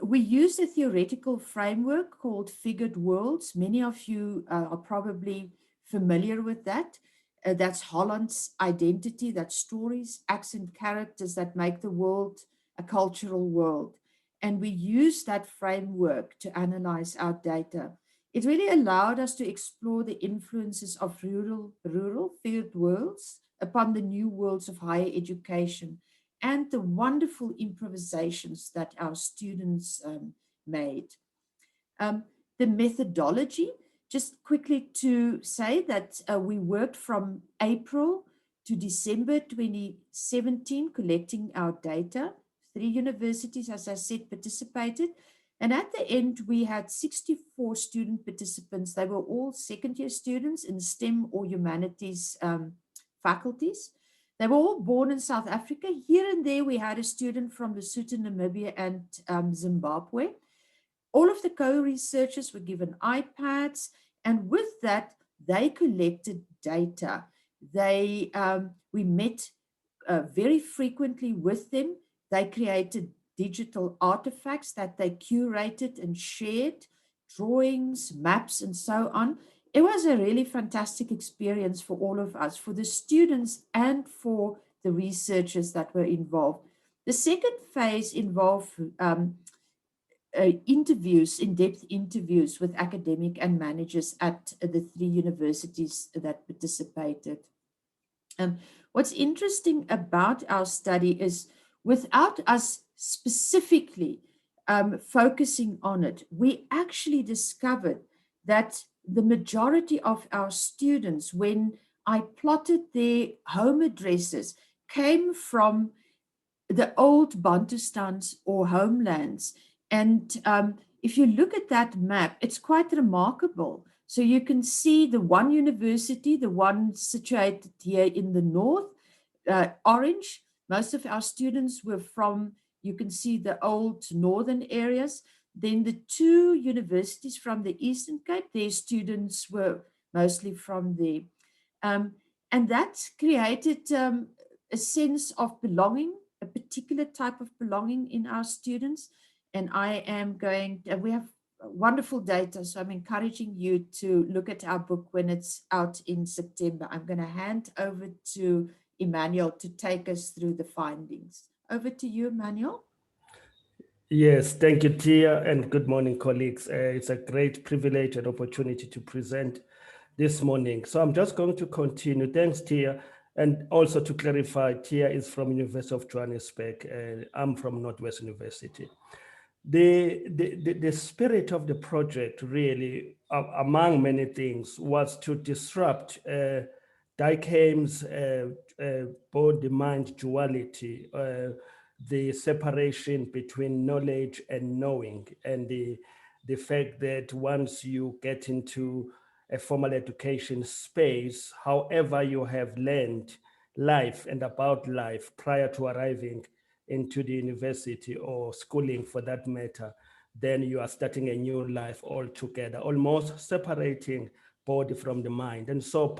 We used a theoretical framework called Figured Worlds. Many of you are probably familiar with that. That's Holland's identity, that's stories, acts, and characters that make the world a cultural world. And we used that framework to analyze our data. It really allowed us to explore the influences of rural figured worlds upon the new worlds of higher education, and the wonderful improvisations that our students made. The methodology, just quickly to say that we worked from April to December 2017 collecting our data. 3 universities, as I said, participated. And at the end, we had 64 student participants. They were all second-year students in STEM or humanities faculties. They were all born in South Africa. Here and there, we had a student from Lesotho, Namibia, and Zimbabwe. All of the co-researchers were given iPads, and with that, they collected data. We met very frequently with them. They created digital artifacts that they curated and shared, drawings, maps, and so on. It was a really fantastic experience for all of us, for the students and for the researchers that were involved. The second phase involved interviews, in-depth interviews with academic and managers at the 3 universities that participated. What's interesting about our study is, without us specifically focusing on it, we actually discovered that the majority of our students, when I plotted their home addresses, came from the old Bantustans or homelands. And if you look at that map, it's quite remarkable. So you can see the one university, the one situated here in the north, orange. Most of our students were from, you can see the old northern areas. Then the two universities from the Eastern Cape, their students were mostly from there. And that created a sense of belonging, a particular type of belonging in our students. And I am going, we have wonderful data, so I'm encouraging you to look at our book when it's out in September. I'm going to hand over to Emmanuel to take us through the findings. Over to you, Emmanuel. Yes, thank you, Thea, and good morning, colleagues. It's a great privilege and opportunity to present this morning. So I'm just going to continue. Thanks, Thea. And also to clarify, Thea is from University of Johannesburg. I'm from Northwest University. The spirit of the project really, among many things, was to disrupt Durkheim's body-mind duality, the separation between knowledge and knowing, and the fact that once you get into a formal education space, however you have learned life and about life prior to arriving into the university or schooling for that matter, then you are starting a new life altogether, almost separating body from the mind. And so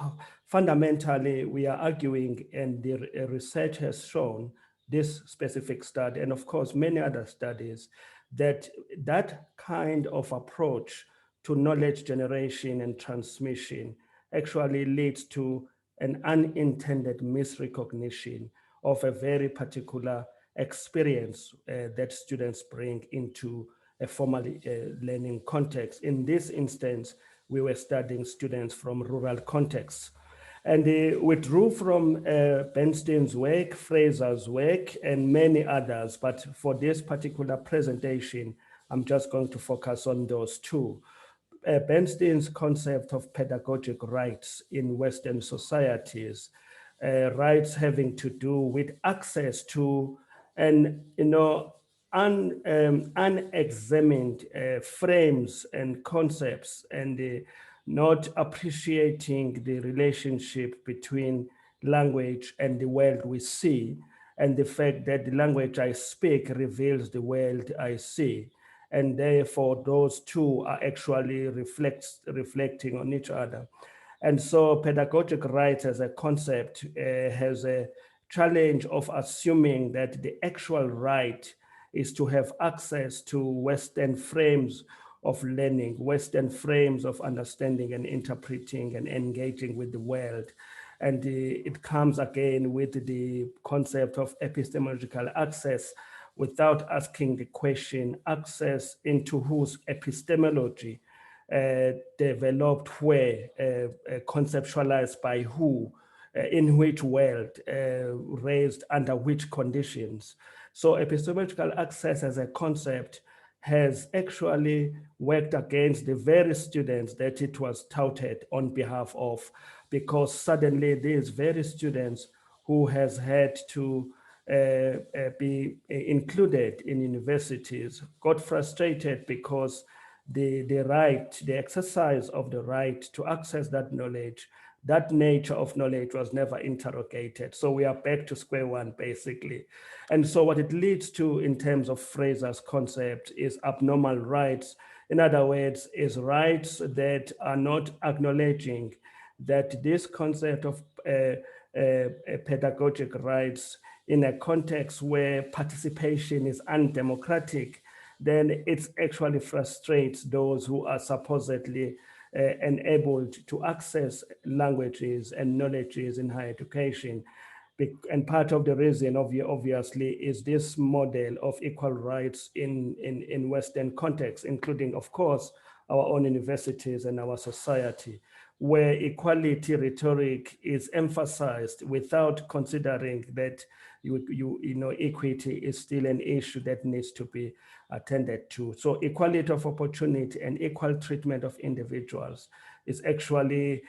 fundamentally, we are arguing, and the research has shown, this specific study, and of course many other studies, that that kind of approach to knowledge generation and transmission actually leads to an unintended misrecognition of a very particular experience that students bring into a formal learning context. In this instance, we were studying students from rural contexts. And we drew from Bernstein's work, Fraser's work, and many others. But for this particular presentation, I'm just going to focus on those two. Bernstein's concept of pedagogic rights in Western societies, rights having to do with access to and unexamined frames and concepts, and not appreciating the relationship between language and the world we see, and the fact that the language I speak reveals the world I see. And therefore, those two are actually reflecting on each other. And so pedagogic rights as a concept has a challenge of assuming that the actual right is to have access to Western frames of learning, Western frames of understanding and interpreting and engaging with the world. And it comes again with the concept of epistemological access, without asking the question, access into whose epistemology, developed where, conceptualized by who, in which world, raised under which conditions. So epistemological access as a concept has actually worked against the very students that it was touted on behalf of, because suddenly these very students who has had to be included in universities got frustrated because the exercise of the right to access that knowledge, that nature of knowledge was never interrogated. So we are back to square one, basically. And so what it leads to in terms of Fraser's concept is abnormal rights. In other words, is rights that are not acknowledging that this concept of pedagogic rights in a context where participation is undemocratic, then it actually frustrates those who are supposedly enabled to access languages and knowledges in higher education. And part of the reason, obviously, is this model of equal rights in Western contexts, including, of course, our own universities and our society, where equality rhetoric is emphasized without considering that equity is still an issue that needs to be attended to. So equality of opportunity and equal treatment of individuals is actually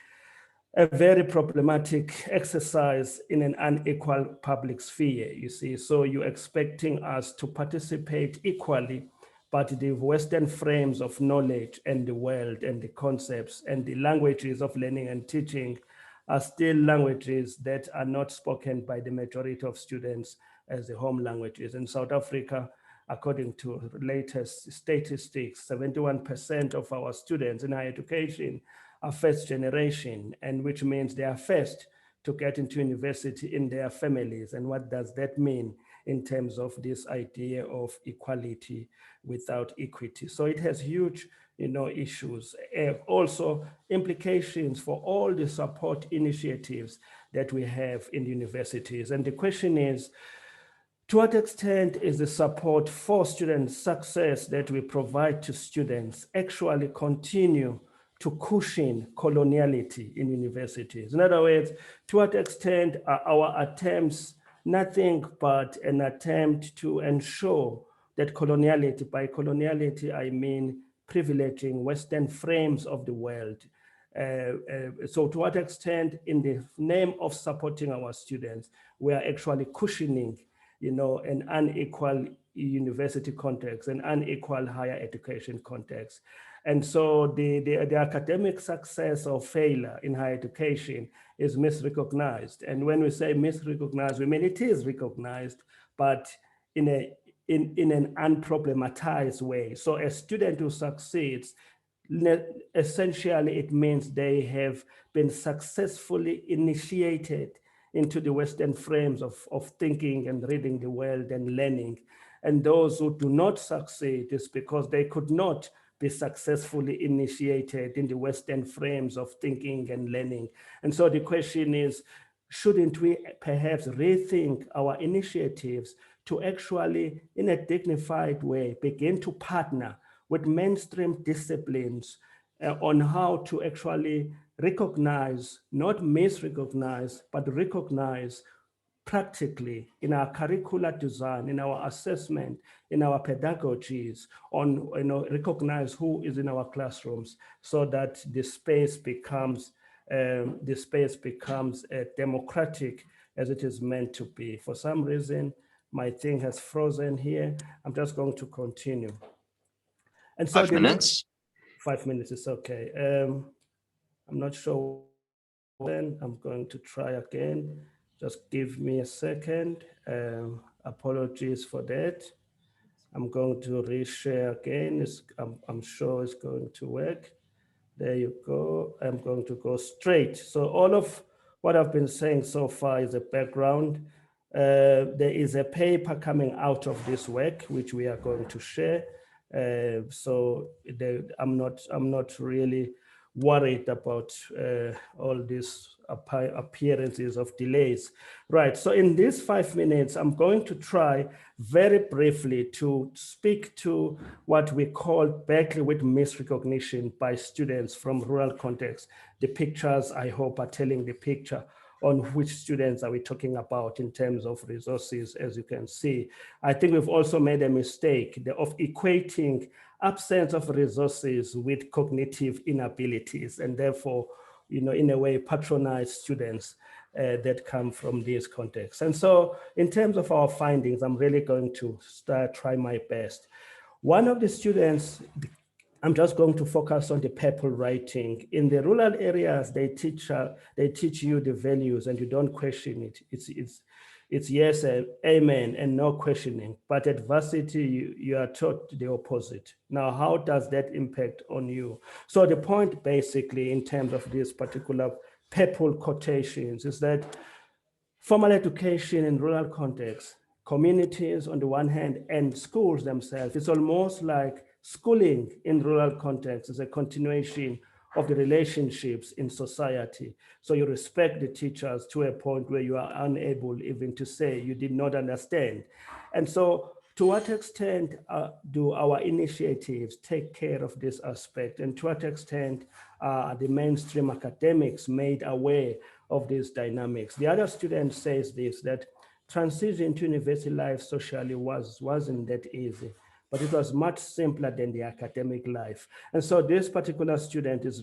a very problematic exercise in an unequal public sphere, you see. So you're expecting us to participate equally, but the Western frames of knowledge and the world and the concepts and the languages of learning and teaching are still languages that are not spoken by the majority of students as the home languages. In South Africa, according to latest statistics, 71% of our students in higher education are first generation, and which means they are first to get into university in their families. And what does that mean in terms of this idea of equality without equity? So it has huge, issues, also implications for all the support initiatives that we have in universities. And the question is, to what extent is the support for student success that we provide to students actually continue to cushion coloniality in universities? In other words, to what extent are our attempts nothing but an attempt to ensure that coloniality, by coloniality I mean privileging Western frames of the world. So to what extent, in the name of supporting our students, we are actually cushioning an unequal university context, an unequal higher education context. And so the academic success or failure in higher education is misrecognized. And when we say misrecognized, we mean it is recognized, but in an unproblematized way. So a student who succeeds, essentially it means they have been successfully initiated into the Western frames of thinking and reading the world and learning. And those who do not succeed is because they could not be successfully initiated in the Western frames of thinking and learning. And so the question is, shouldn't we perhaps rethink our initiatives to actually, in a dignified way, begin to partner with mainstream disciplines on how to actually recognize, not misrecognize, but recognize practically in our curricular design, in our assessment, in our pedagogies, on recognize who is in our classrooms, so that the space becomes democratic as it is meant to be. For some reason, my thing has frozen here. I'm just going to continue. And so 5 minutes. 5 minutes is okay. I'm not sure when. I'm going to try again. Just give me a second. Apologies for that. I'm going to reshare again. I'm sure it's going to work. There you go. I'm going to go straight. So all of what I've been saying so far is a background. There is a paper coming out of this work, which we are going to share. I'm not really worried about all these appearances of delays. Right, so in these 5 minutes, I'm going to try very briefly to speak to what we call battling with misrecognition by students from rural contexts. The pictures, I hope, are telling the picture on which students are we talking about in terms of resources, as you can see. I think we've also made a mistake of equating absence of resources with cognitive inabilities, and therefore, in a way, patronize students that come from these contexts. And so in terms of our findings, I'm really going to try my best. One of the students, I'm just going to focus on the purple writing. In the rural areas, they teach you the values and you don't question it. It's yes, amen, and no questioning. But at varsity, you are taught the opposite. Now, how does that impact on you? So the point basically in terms of these particular purple quotations is that formal education in rural contexts, communities on the one hand, and schools themselves, it's almost like schooling in rural contexts is a continuation of the relationships in society. So you respect the teachers to a point where you are unable even to say you did not understand. And so to what extent do our initiatives take care of this aspect? And to what extent are the mainstream academics made aware of these dynamics? The other student says this, that transition to university life socially wasn't that easy, but it was much simpler than the academic life. And so this particular student is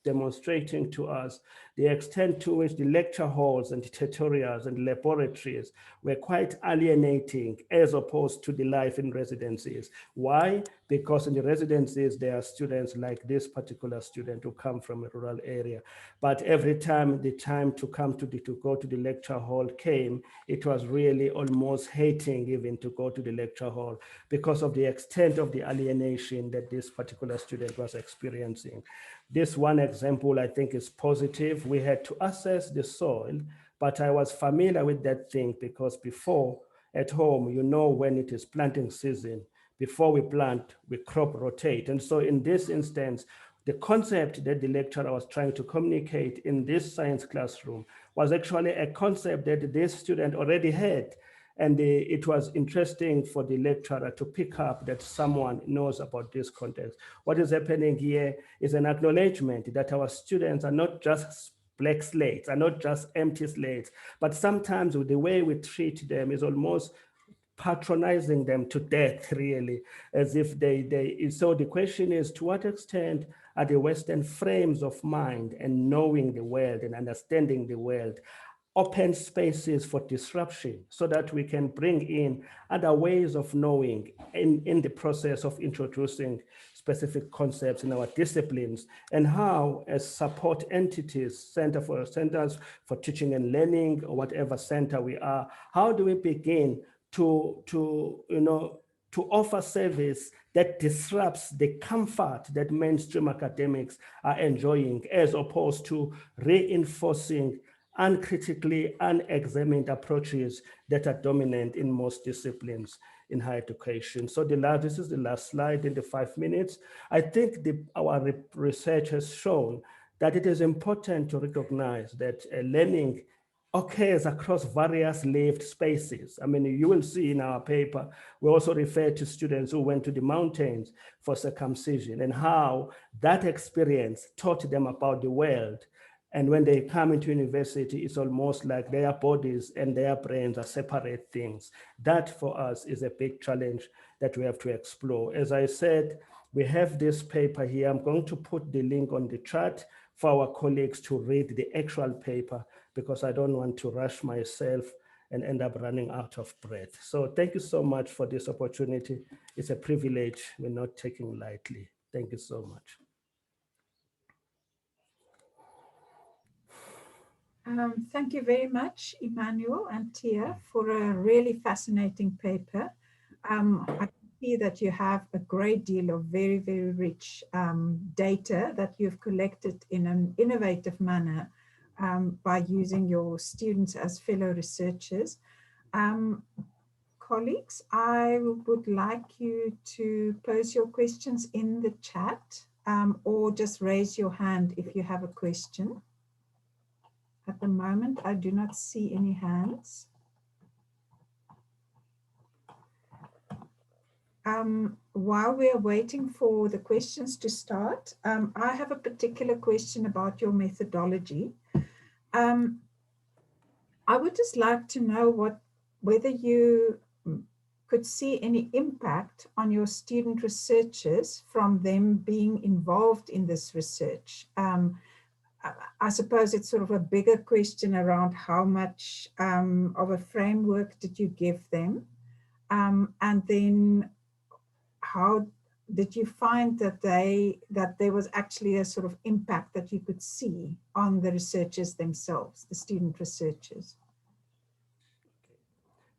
demonstrating to us the extent to which the lecture halls and the tutorials and laboratories were quite alienating as opposed to the life in residencies. Why? Because in the residencies, there are students like this particular student who come from a rural area. But every time the time to come to go to the lecture hall came, it was really almost hating even to go to the lecture hall because of the extent of the alienation that this particular student was experiencing. This one example, I think, is positive. We had to assess the soil, but I was familiar with that thing because before at home, you know, when it is planting season, before we plant, we crop rotate. And so in this instance, the concept that the lecturer was trying to communicate in this science classroom was actually a concept that this student already had. And it was interesting for the lecturer to pick up that someone knows about this context. What is happening here is an acknowledgement that our students are not just blank slates, are not just empty slates, but sometimes the way we treat them is almost patronizing them to death, really, as if so the question is, to what extent are the Western frames of mind and knowing the world and understanding the world open spaces for disruption so that we can bring in other ways of knowing in the process of introducing specific concepts in our disciplines, and how as support entities, centers for teaching and learning, or whatever center we are, how do we begin to offer service that disrupts the comfort that mainstream academics are enjoying, as opposed to reinforcing uncritically unexamined approaches that are dominant in most disciplines in higher education. So this is the last slide in the 5 minutes. I think our research has shown that it is important to recognize that learning occurs across various lived spaces. I mean, you will see in our paper, we also refer to students who went to the mountains for circumcision and how that experience taught them about the world. And when they come into university, it's almost like their bodies and their brains are separate things. That for us is a big challenge that we have to explore. As I said, we have this paper here. I'm going to put the link on the chat for our colleagues to read the actual paper, because I don't want to rush myself and end up running out of breath. So thank you so much for this opportunity. It's a privilege we're not taking lightly. Thank you so much. Thank you very much, Emmanuel and Thea, for a really fascinating paper. I can see that you have a great deal of very, very rich data that you've collected in an innovative manner by using your students as fellow researchers. Colleagues, I would like you to pose your questions in the chat or just raise your hand if you have a question. At the moment, I do not see any hands. While we are waiting for the questions to start, I have a particular question about your methodology. I would just like to know whether you could see any impact on your student researchers from them being involved in this research. I suppose it's sort of a bigger question around how much of a framework did you give them? And then how did you find that there was actually a sort of impact that you could see on the researchers themselves, the student researchers?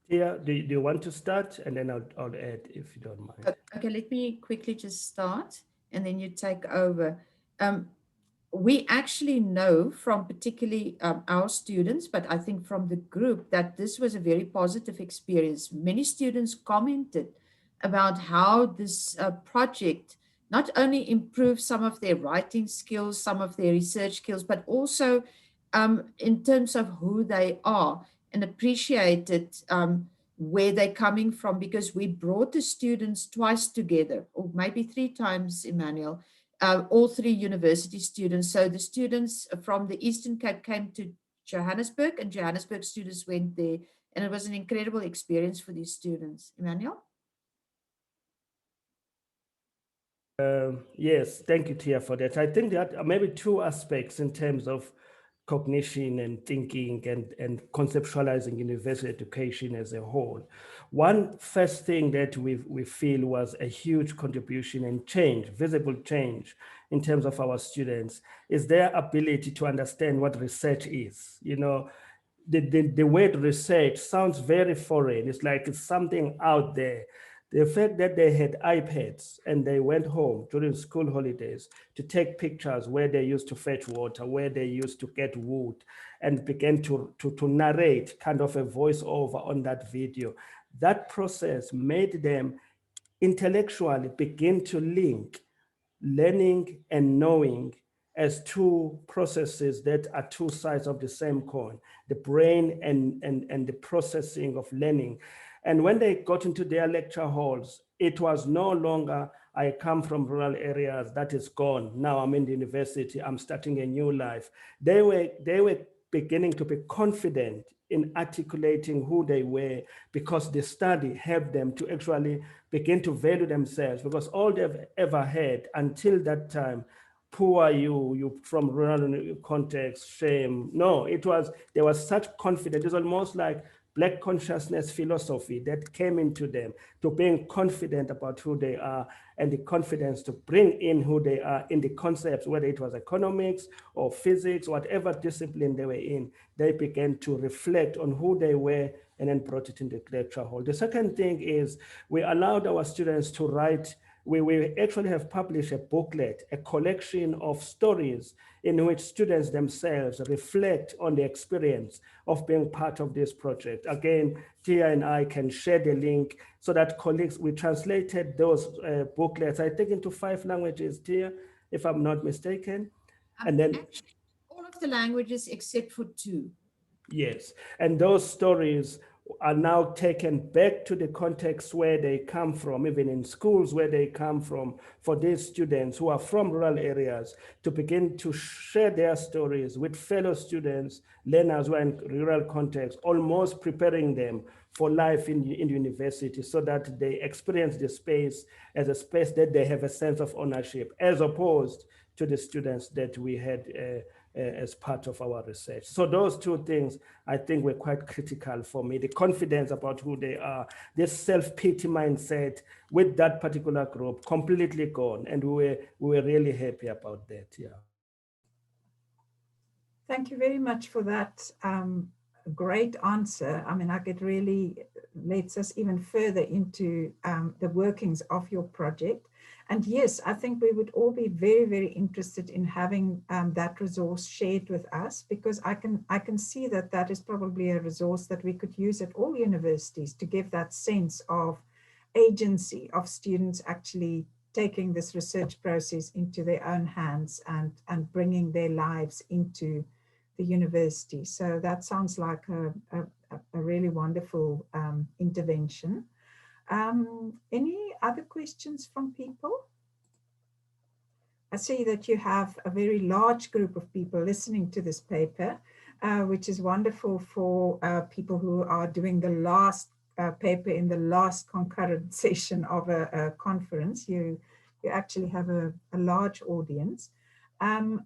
Thea, do you want to start? And then I'll add if you don't mind. Okay, let me quickly just start and then you take over. We actually know from particularly our students, but I think from the group, that this was a very positive experience. Many students commented about how this project not only improved some of their writing skills, some of their research skills, but also in terms of who they are, and appreciated where they're coming from, because we brought the students twice together, or maybe 3 times, Emmanuel, all 3 university students. So the students from the Eastern Cape came to Johannesburg, and Johannesburg students went there, and it was an incredible experience for these students. Emmanuel? Yes, thank you, Thea, for that. I think that maybe 2 aspects in terms of cognition and thinking and conceptualizing university education as a whole. One first thing that we feel was a huge contribution and change, visible change in terms of our students, is their ability to understand what research is. You know, the word research sounds very foreign. It's like it's something out there. The fact that they had iPads and they went home during school holidays to take pictures where they used to fetch water, where they used to get wood, and began to narrate kind of a voiceover on that video. That process made them intellectually begin to link learning and knowing as two processes that are two sides of the same coin, the brain and the processing of learning. And when they got into their lecture halls, it was no longer, I come from rural areas, that is gone. Now I'm in the university, I'm starting a new life. They were beginning to be confident in articulating who they were, because the study helped them to actually begin to value themselves, because all they've ever had until that time, poor you from rural context, shame. No, there was such confidence. It's almost like Black consciousness philosophy that came into them, to being confident about who they are, and the confidence to bring in who they are in the concepts, whether it was economics or physics, whatever discipline they were in. They began to reflect on who they were and then brought it in the lecture hall. The second thing is we allowed our students to write. We actually have published a booklet, a collection of stories in which students themselves reflect on the experience of being part of this project. Again, Thea and I can share the link so that colleagues, we translated those booklets, I think, into 5 languages, Thea, if I'm not mistaken. And then actually, all of the languages except for 2. Yes, and those stories are now taken back to the context where they come from, even in schools where they come from, for these students who are from rural areas to begin to share their stories with fellow students, learners who are in rural context, almost preparing them for life in university, so that they experience the space as a space that they have a sense of ownership, as opposed to the students that we had as part of our research. So those 2 things, I think, were quite critical for me. The confidence about who they are, this self-pity mindset with that particular group, completely gone. And we were really happy about that, yeah. Thank you very much for that great answer. I mean, it really lets us even further into the workings of your project. And yes, I think we would all be very, very interested in having that resource shared with us, because I can see that that is probably a resource that we could use at all universities to give that sense of agency of students actually taking this research process into their own hands and bringing their lives into the university. So that sounds like a really wonderful intervention. Any other questions from people? I see that you have a very large group of people listening to this paper, which is wonderful for people who are doing the last paper in the last concurrent session of a conference. You actually have a large audience. And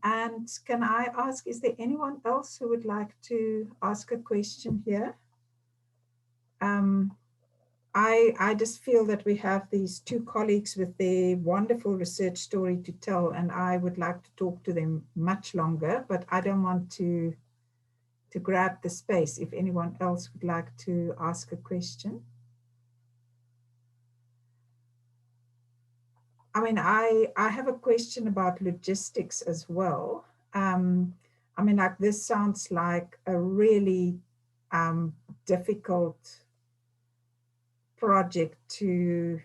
can I ask, is there anyone else who would like to ask a question here? I just feel that we have these 2 colleagues with their wonderful research story to tell, and I would like to talk to them much longer, but I don't want to grab the space if anyone else would like to ask a question. I mean, I have a question about logistics as well. I mean, like, this sounds like a really difficult project to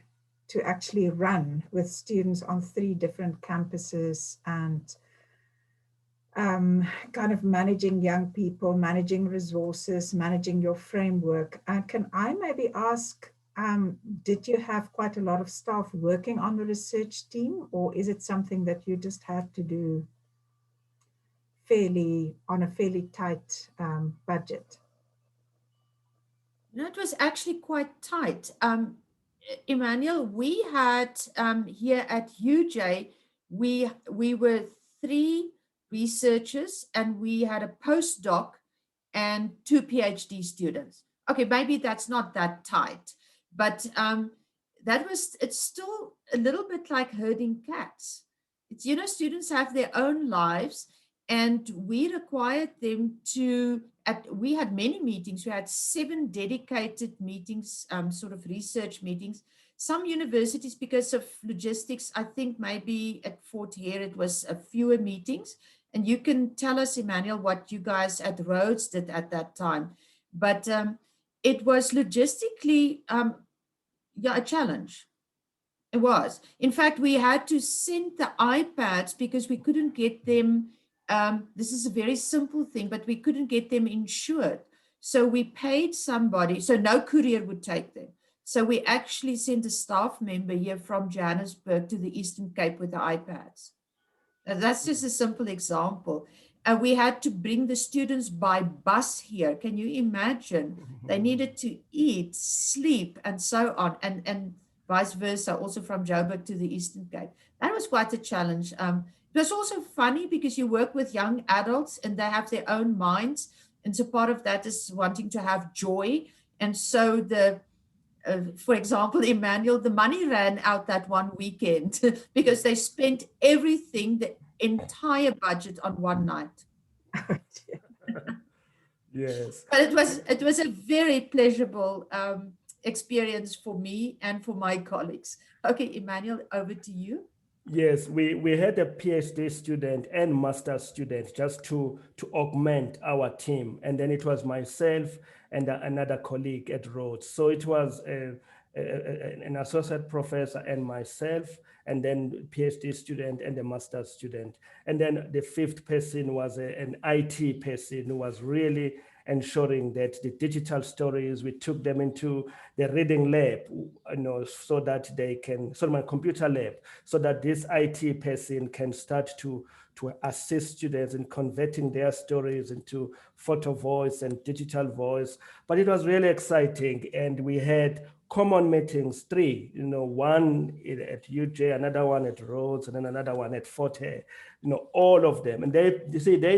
actually run with students on 3 different campuses, and kind of managing young people, managing resources, managing your framework. Can I maybe ask, did you have quite a lot of staff working on the research team, or is it something that you just have to do on a fairly tight budget? No, it was actually quite tight. Emmanuel, we had here at UJ, we were 3 researchers, and we had a postdoc and 2 PhD students. Okay, maybe that's not that tight, but it's still a little bit like herding cats. It's, you know, students have their own lives, and we required them to, we had many meetings. We had 7 dedicated meetings, sort of research meetings. Some universities, because of logistics, I think maybe at Fort Hare, it was a fewer meetings. And you can tell us, Emmanuel, what you guys at Rhodes did at that time. But it was logistically, yeah, a challenge. It was. In fact, we had to send the iPads because we couldn't get them. This is a very simple thing, but we couldn't get them insured. So we paid somebody, so no courier would take them. So we actually sent a staff member here from Johannesburg to the Eastern Cape with the iPads. That's just a simple example. And we had to bring the students by bus here. Can you imagine? They needed to eat, sleep, and so on, and vice versa, also from Joburg to the Eastern Cape. That was quite a challenge. It was also funny because you work with young adults and they have their own minds. And so part of that is wanting to have joy. And so for example, Emmanuel, the money ran out that one weekend because they spent everything, the entire budget on one night. Yes. But it was a very pleasurable experience for me and for my colleagues. Okay, Emmanuel, over to you. Yes, we had a PhD student and master's student just to augment our team. And then it was myself and another colleague at Rhodes. So it was an associate professor and myself, and then PhD student and a master's student. And then the 5th person was an IT person who was really ensuring that the digital stories, we took them into the reading lab, you know, so that they can, so my computer lab, so that this IT person can start to assist students in converting their stories into photo voice and digital voice. But it was really exciting. And we had common meetings, 3, you know, one at UJ, another one at Rhodes, and then another one at Fort Hare, you know, all of them. And they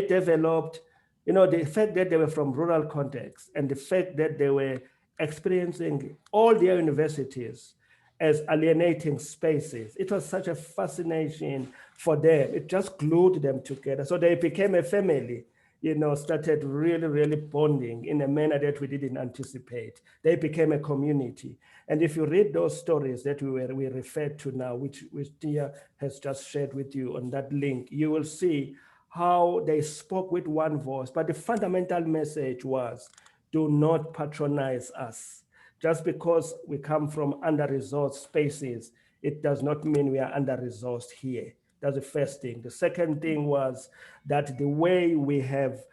developed, you know, the fact that they were from rural contexts and the fact that they were experiencing all their universities as alienating spaces. It was such a fascination for them. It just glued them together. So they became a family, you know, started really, really bonding in a manner that we didn't anticipate. They became a community. And if you read those stories that we referred to now, which Thea has just shared with you on that link, you will see how they spoke with one voice. But the fundamental message was, do not patronize us. Just because we come from under-resourced spaces, it does not mean we are under-resourced here. That's the first thing. The second thing was that the way we have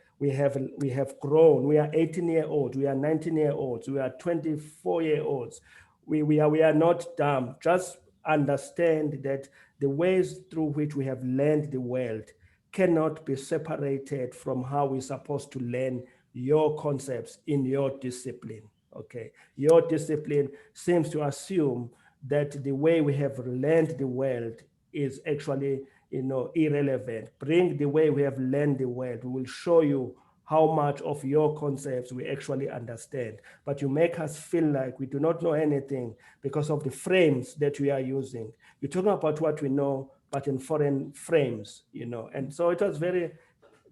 grown, we are 18-year-olds, we are 19-year-olds, we are 24-year-olds. We are not dumb. Just understand that the ways through which we have learned the world cannot be separated from how we're supposed to learn your concepts in your discipline. Okay, your discipline seems to assume that the way we have learned the world is actually, you know, irrelevant. Bring the way we have learned the world. We will show you how much of your concepts we actually understand. But you make us feel like we do not know anything because of the frames that we are using. You're talking about what we know, but in foreign frames, you know. And so it was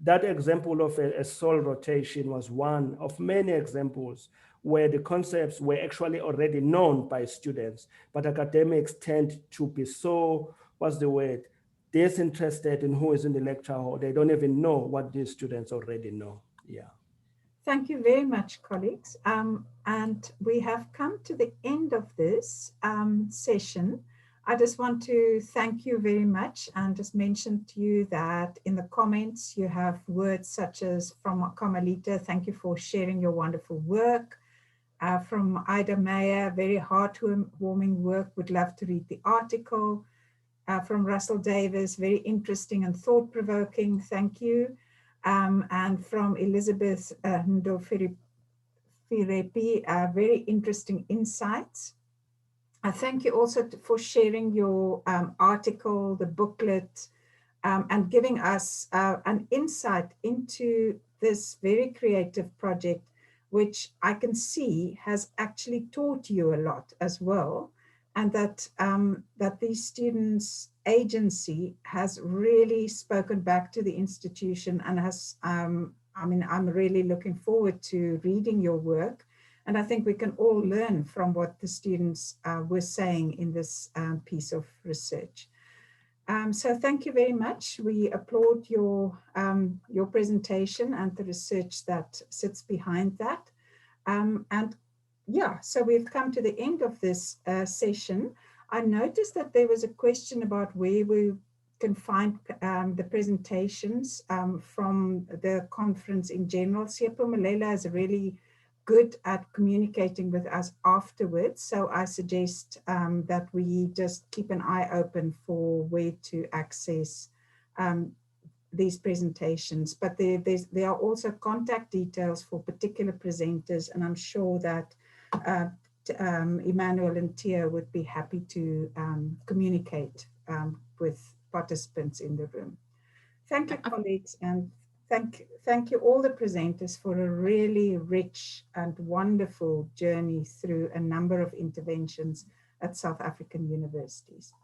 that example of a soul rotation was one of many examples where the concepts were actually already known by students, but academics tend to be so, what's the word, disinterested in who is in the lecture hall. They don't even know what these students already know. Yeah. Thank you very much, colleagues. And we have come to the end of this session. I just want to thank you very much and just mention to you that in the comments you have words such as from Carmelita, thank you for sharing your wonderful work. From Ida Meyer, very heartwarming work, would love to read the article. From Russell Davis, very interesting and thought-provoking, thank you. And from Elizabeth Ndofirepi, very interesting insights. Thank you also for sharing your article, the booklet, and giving us an insight into this very creative project, which I can see has actually taught you a lot as well, and that, that these students' agency has really spoken back to the institution and has, I mean, I'm really looking forward to reading your work. And I think we can all learn from what the students were saying in this piece of research. So thank you very much. We applaud your presentation and the research that sits behind that. And yeah, so we've come to the end of this session. I noticed that there was a question about where we can find the presentations from the conference in general. Siyaphumelela is really good at communicating with us afterwards. So I suggest that we just keep an eye open for where to access these presentations. But there are also contact details for particular presenters, and I'm sure that Emmanuel and Thea would be happy to communicate with participants in the room. Thank you, colleagues, and thank you all the presenters for a really rich and wonderful journey through a number of interventions at South African universities.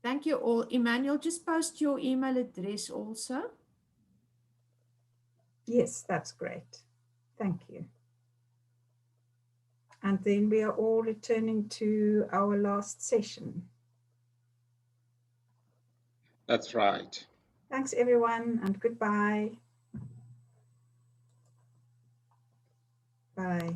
Thank you all. Emmanuel, just post your email address also. Yes, that's great. Thank you. And then we are all returning to our last session. That's right. Thanks, everyone, and goodbye. Bye.